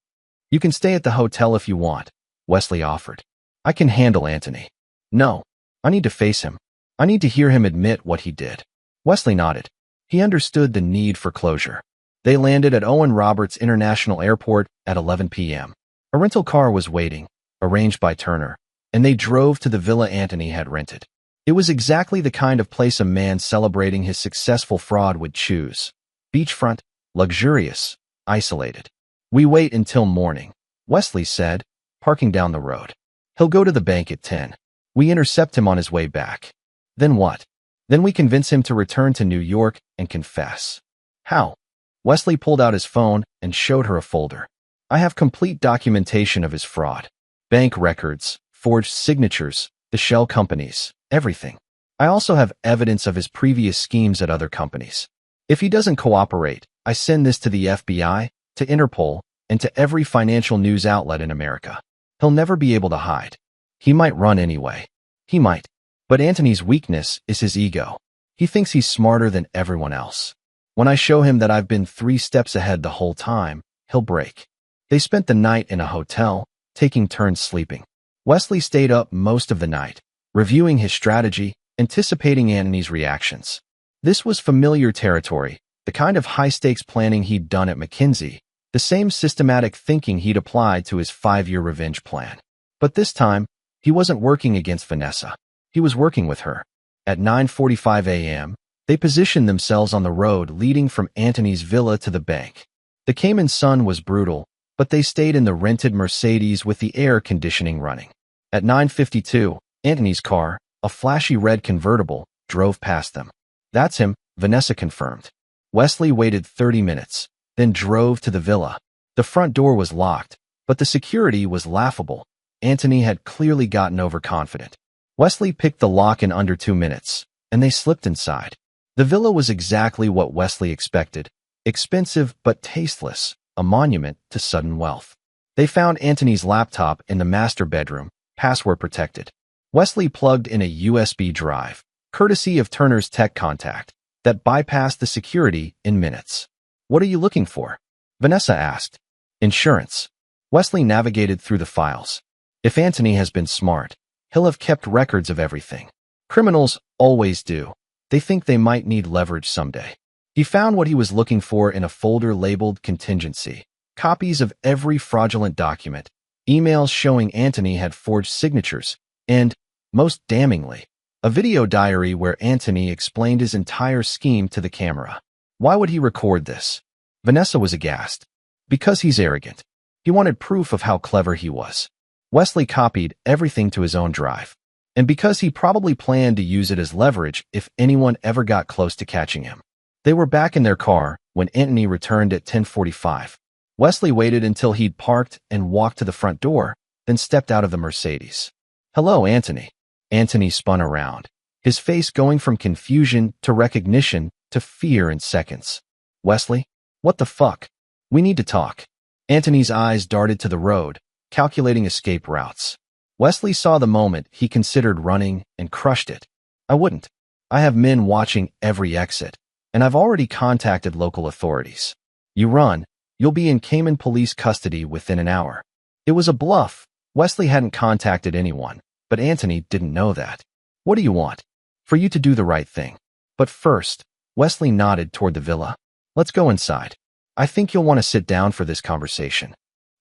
A: You can stay at the hotel if you want, Wesley offered. I can handle Anthony. No. I need to face him. I need to hear him admit what he did. Wesley nodded. He understood the need for closure. They landed at Owen Roberts International Airport at 11 p.m. A rental car was waiting, arranged by Turner, and they drove to the villa Anthony had rented. It was exactly the kind of place a man celebrating his successful fraud would choose. Beachfront, luxurious, isolated. We wait until morning, Wesley said, parking down the road. He'll go to the bank at 10. We intercept him on his way back. Then what? Then we convince him to return to New York and confess. How? Wesley pulled out his phone and showed her a folder. I have complete documentation of his fraud. Bank records, forged signatures, the shell companies, everything. I also have evidence of his previous schemes at other companies. If he doesn't cooperate, I send this to the FBI, to Interpol, and to every financial news outlet in America. He'll never be able to hide. He might run anyway. He might. But Anthony's weakness is his ego. He thinks he's smarter than everyone else. When I show him that I've been 3 steps ahead the whole time, he'll break. They spent the night in a hotel, taking turns sleeping. Wesley stayed up most of the night, reviewing his strategy, anticipating Anthony's reactions. This was familiar territory, the kind of high-stakes planning he'd done at McKinsey, the same systematic thinking he'd applied to his 5-year revenge plan. But this time, he wasn't working against Vanessa. He was working with her. At 9:45 a.m., they positioned themselves on the road leading from Anthony's villa to the bank. The Cayman sun was brutal, but they stayed in the rented Mercedes with the air conditioning running. At 9:52, Anthony's car, a flashy red convertible, drove past them. That's him, Vanessa confirmed. Wesley waited 30 minutes, then drove to the villa. The front door was locked, but the security was laughable. Anthony had clearly gotten overconfident. Wesley picked the lock in under 2 minutes, and they slipped inside. The villa was exactly what Wesley expected. Expensive but tasteless, a monument to sudden wealth. They found Anthony's laptop in the master bedroom, password protected. Wesley plugged in a USB drive, courtesy of Turner's tech contact, that bypassed the security in minutes. What are you looking for? Vanessa asked. Insurance. Wesley navigated through the files. If Anthony has been smart, he'll have kept records of everything. Criminals always do. They think they might need leverage someday. He found what he was looking for in a folder labeled contingency. Copies of every fraudulent document, emails showing Anthony had forged signatures, and, most damningly, a video diary where Anthony explained his entire scheme to the camera. Why would he record this? Vanessa was aghast. Because he's arrogant. He wanted proof of how clever he was. Wesley copied everything to his own drive. And because he probably planned to use it as leverage if anyone ever got close to catching him. They were back in their car when Anthony returned at 10:45. Wesley waited until he'd parked and walked to the front door, then stepped out of the Mercedes. Hello, Anthony. Anthony spun around, his face going from confusion to recognition to fear in seconds. Wesley? What the fuck? We need to talk. Anthony's eyes darted to the road, calculating escape routes. Wesley saw the moment he considered running and crushed it. I wouldn't. I have men watching every exit, and I've already contacted local authorities. You run, you'll be in Cayman police custody within an hour. It was a bluff. Wesley hadn't contacted anyone, but Anthony didn't know that. What do you want? For you to do the right thing. But first, Wesley nodded toward the villa. Let's go inside. I think you'll want to sit down for this conversation.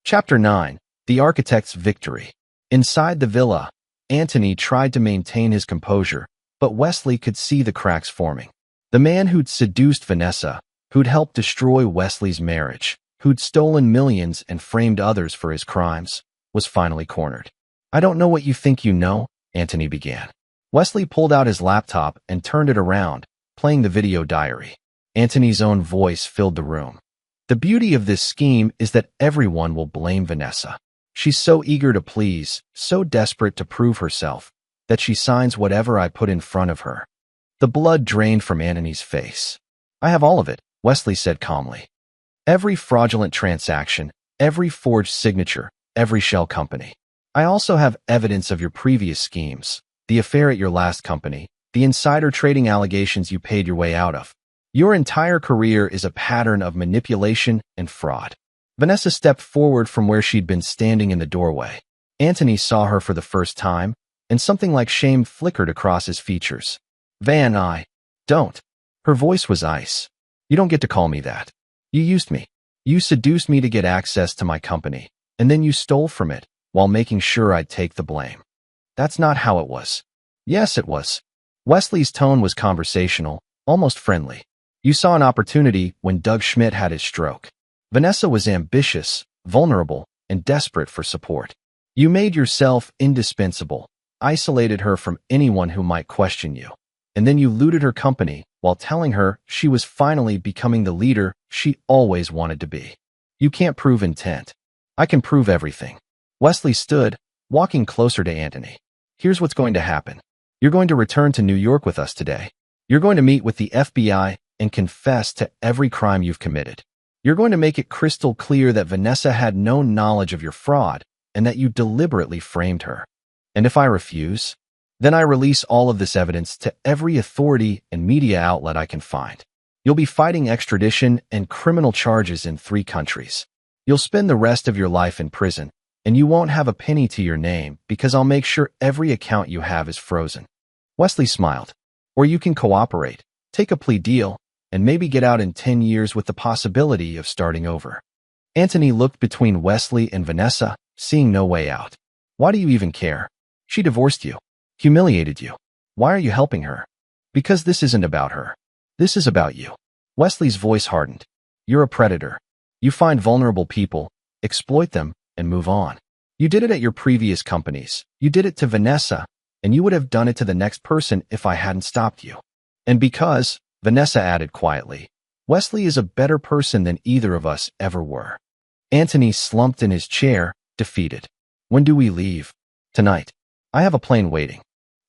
A: Chapter 9. The Architect's Victory. Inside the villa, Anthony tried to maintain his composure, but Wesley could see the cracks forming. The man who'd seduced Vanessa, who'd helped destroy Wesley's marriage, who'd stolen millions and framed others for his crimes, was finally cornered. I don't know what you think you know, Anthony began. Wesley pulled out his laptop and turned it around, playing the video diary. Anthony's own voice filled the room. The beauty of this scheme is that everyone will blame Vanessa. She's so eager to please, so desperate to prove herself, that she signs whatever I put in front of her. The blood drained from Anthony's face. I have all of it, Wesley said calmly. Every fraudulent transaction, every forged signature, every shell company. I also have evidence of your previous schemes, the affair at your last company, the insider trading allegations you paid your way out of. Your entire career is a pattern of manipulation and fraud. Vanessa stepped forward from where she'd been standing in the doorway. Anthony saw her for the first time, and something like shame flickered across his features. Van, don't. Her voice was ice. You don't get to call me that. You used me. You seduced me to get access to my company, and then you stole from it, while making sure I'd take the blame. That's not how it was. Yes, it was. Wesley's tone was conversational, almost friendly. You saw an opportunity when Doug Schmidt had his stroke. Vanessa was ambitious, vulnerable, and desperate for support. You made yourself indispensable, isolated her from anyone who might question you, and then you looted her company while telling her she was finally becoming the leader she always wanted to be. You can't prove intent. I can prove everything. Wesley stood, walking closer to Anthony. Here's what's going to happen. You're going to return to New York with us today. You're going to meet with the FBI and confess to every crime you've committed. You're going to make it crystal clear that Vanessa had no knowledge of your fraud and that you deliberately framed her. And if I refuse, then I release all of this evidence to every authority and media outlet I can find. You'll be fighting extradition and criminal charges in 3 countries. You'll spend the rest of your life in prison, and you won't have a penny to your name because I'll make sure every account you have is frozen. Wesley smiled. Or you can cooperate, take a plea deal, and maybe get out in 10 years with the possibility of starting over. Anthony looked between Wesley and Vanessa, seeing no way out. Why do you even care? She divorced you, humiliated you. Why are you helping her? Because this isn't about her. This is about you. Wesley's voice hardened. You're a predator. You find vulnerable people, exploit them, and move on. You did it at your previous companies. You did it to Vanessa, and you would have done it to the next person if I hadn't stopped you. And because, Vanessa added quietly, Wesley is a better person than either of us ever were. Anthony slumped in his chair, defeated. When do we leave? Tonight. I have a plane waiting.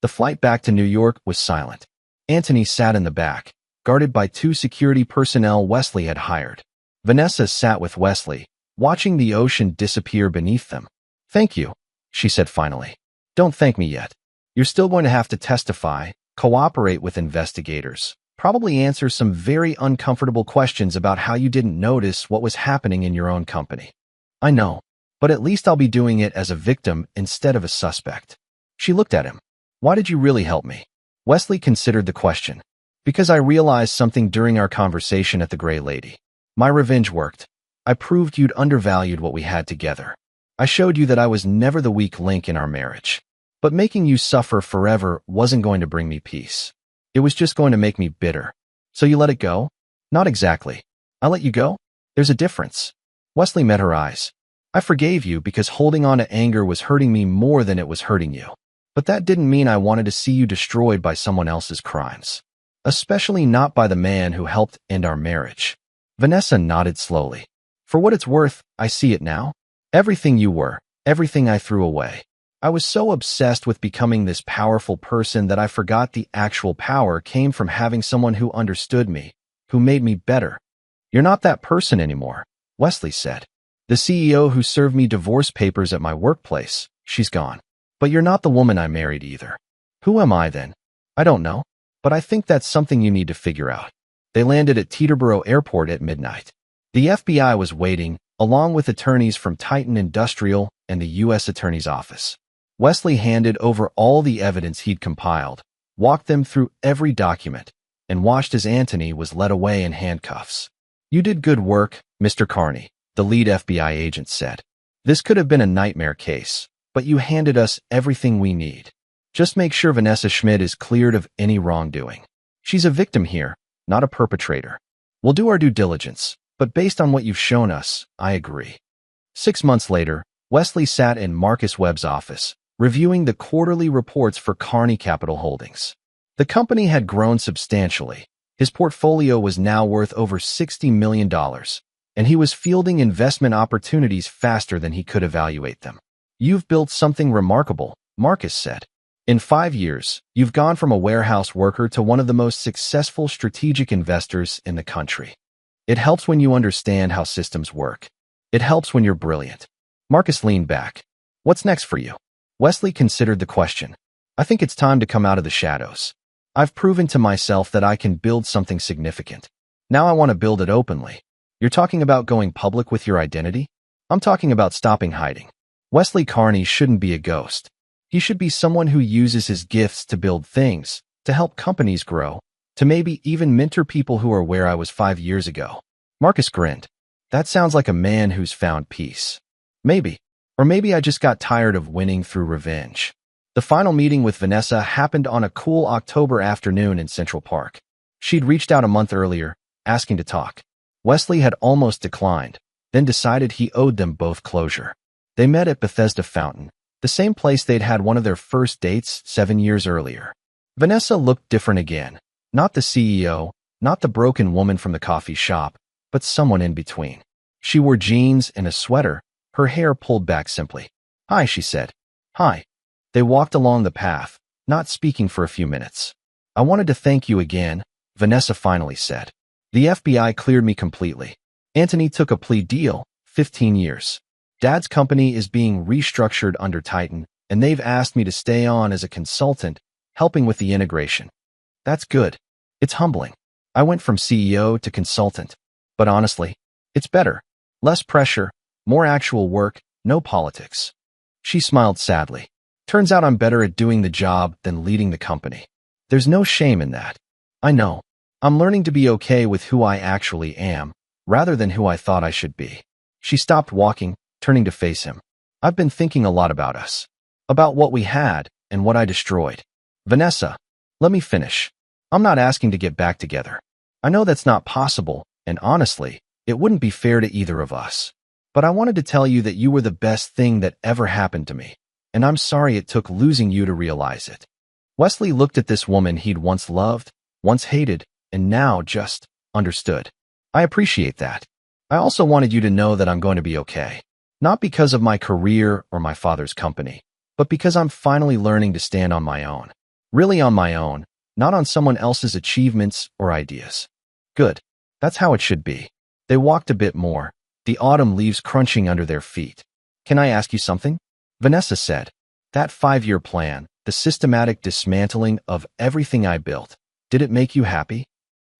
A: The flight back to New York was silent. Anthony sat in the back, guarded by 2 security personnel Wesley had hired. Vanessa sat with Wesley, watching the ocean disappear beneath them. Thank you, she said finally. Don't thank me yet. You're still going to have to testify, cooperate with investigators, probably answer some very uncomfortable questions about how you didn't notice what was happening in your own company. I know, but at least I'll be doing it as a victim instead of a suspect. She looked at him. Why did you really help me? Wesley considered the question. Because I realized something during our conversation at the Gray Lady. My revenge worked. I proved you'd undervalued what we had together. I showed you that I was never the weak link in our marriage. But making you suffer forever wasn't going to bring me peace. It was just going to make me bitter. So you let it go? Not exactly. I let you go? There's a difference. Wesley met her eyes. I forgave you because holding on to anger was hurting me more than it was hurting you. But that didn't mean I wanted to see you destroyed by someone else's crimes. Especially not by the man who helped end our marriage. Vanessa nodded slowly. For what it's worth, I see it now. Everything you were, everything I threw away. I was so obsessed with becoming this powerful person that I forgot the actual power came from having someone who understood me, who made me better. You're not that person anymore, Wesley said. The CEO who served me divorce papers at my workplace, she's gone. But you're not the woman I married either. Who am I then? I don't know, but I think that's something you need to figure out. They landed at Teterboro Airport at midnight. The FBI was waiting, along with attorneys from Titan Industrial and the U.S. Attorney's Office. Wesley handed over all the evidence he'd compiled, walked them through every document, and watched as Anthony was led away in handcuffs. You did good work, Mr. Carney, the lead FBI agent said. This could have been a nightmare case, but you handed us everything we need. Just make sure Vanessa Schmidt is cleared of any wrongdoing. She's a victim here, not a perpetrator. We'll do our due diligence, but based on what you've shown us, I agree. 6 months later, Wesley sat in Marcus Webb's office, reviewing the quarterly reports for Carney Capital Holdings. The company had grown substantially. His portfolio was now worth over $60 million, and he was fielding investment opportunities faster than he could evaluate them. You've built something remarkable, Marcus said. In 5 years, you've gone from a warehouse worker to one of the most successful strategic investors in the country. It helps when you understand how systems work. It helps when you're brilliant. Marcus leaned back. What's next for you? Wesley considered the question. I think it's time to come out of the shadows. I've proven to myself that I can build something significant. Now I want to build it openly. You're talking about going public with your identity? I'm talking about stopping hiding. Wesley Carney shouldn't be a ghost. He should be someone who uses his gifts to build things, to help companies grow, to maybe even mentor people who are where I was 5 years ago. Marcus grinned. That sounds like a man who's found peace. Maybe. Or maybe I just got tired of winning through revenge. The final meeting with Vanessa happened on a cool October afternoon in Central Park. She'd reached out a month earlier, asking to talk. Wesley had almost declined, then decided he owed them both closure. They met at Bethesda Fountain, the same place they'd had one of their first dates 7 years earlier. Vanessa looked different again. Not the CEO, not the broken woman from the coffee shop, but someone in between. She wore jeans and a sweater, her hair pulled back simply. Hi, she said. Hi. They walked along the path, not speaking for a few minutes. I wanted to thank you again, Vanessa finally said. The FBI cleared me completely. Anthony took a plea deal, 15 years. Dad's company is being restructured under Titan, and they've asked me to stay on as a consultant, helping with the integration. That's good. It's humbling. I went from CEO to consultant. But honestly, it's better. Less pressure, more actual work, no politics. She smiled sadly. Turns out I'm better at doing the job than leading the company. There's no shame in that. I know. I'm learning to be okay with who I actually am, rather than who I thought I should be. She stopped walking, turning to face him. I've been thinking a lot about us. About what we had, and what I destroyed. Vanessa, let me finish. I'm not asking to get back together. I know that's not possible, and honestly, it wouldn't be fair to either of us. But I wanted to tell you that you were the best thing that ever happened to me, and I'm sorry it took losing you to realize it. Wesley looked at this woman he'd once loved, once hated, and now just understood. I appreciate that. I also wanted you to know that I'm going to be okay. Not because of my career or my father's company, but because I'm finally learning to stand on my own. Really on my own, not on someone else's achievements or ideas. Good. That's how it should be. They walked a bit more, the autumn leaves crunching under their feet. Can I ask you something? Vanessa said. That 5-year plan, the systematic dismantling of everything I built, did it make you happy?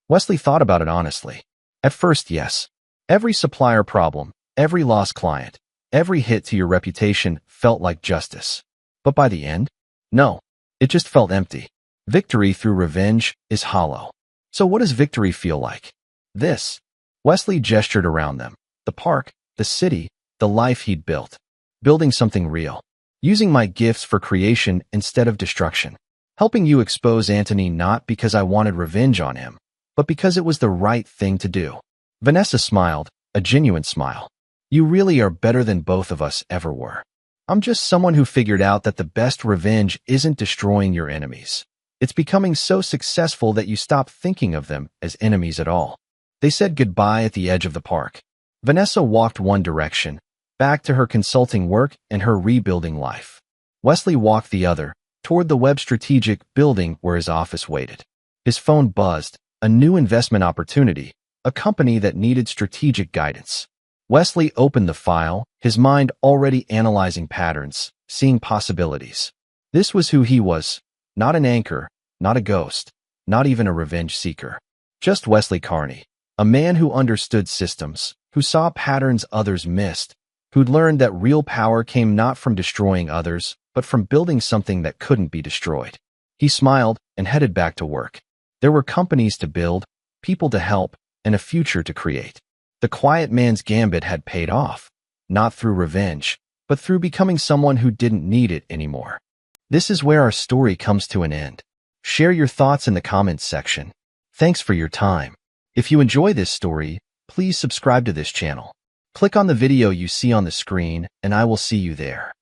A: Wesley thought about it honestly. At first, yes. Every supplier problem, every lost client, every hit to your reputation felt like justice. But by the end, no. It just felt empty. Victory through revenge is hollow. So what does victory feel like? This. Wesley gestured around them. The park, the city, the life he'd built. Building something real. Using my gifts for creation instead of destruction. Helping you expose Anthony not because I wanted revenge on him, but because it was the right thing to do. Vanessa smiled, a genuine smile. You really are better than both of us ever were. I'm just someone who figured out that the best revenge isn't destroying your enemies. It's becoming so successful that you stop thinking of them as enemies at all. They said goodbye at the edge of the park. Vanessa walked one direction, back to her consulting work and her rebuilding life. Wesley walked the other, toward the Web Strategic building where his office waited. His phone buzzed, a new investment opportunity, a company that needed strategic guidance. Wesley opened the file, his mind already analyzing patterns, seeing possibilities. This was who he was, not an anchor, not a ghost, not even a revenge seeker. Just Wesley Carney, a man who understood systems, who saw patterns others missed, who'd learned that real power came not from destroying others, but from building something that couldn't be destroyed. He smiled and headed back to work. There were companies to build, people to help, and a future to create. The quiet man's gambit had paid off, not through revenge, but through becoming someone who didn't need it anymore. This is where our story comes to an end. Share your thoughts in the comments section. Thanks for your time. If you enjoy this story, please subscribe to this channel. Click on the video you see on the screen, and I will see you there.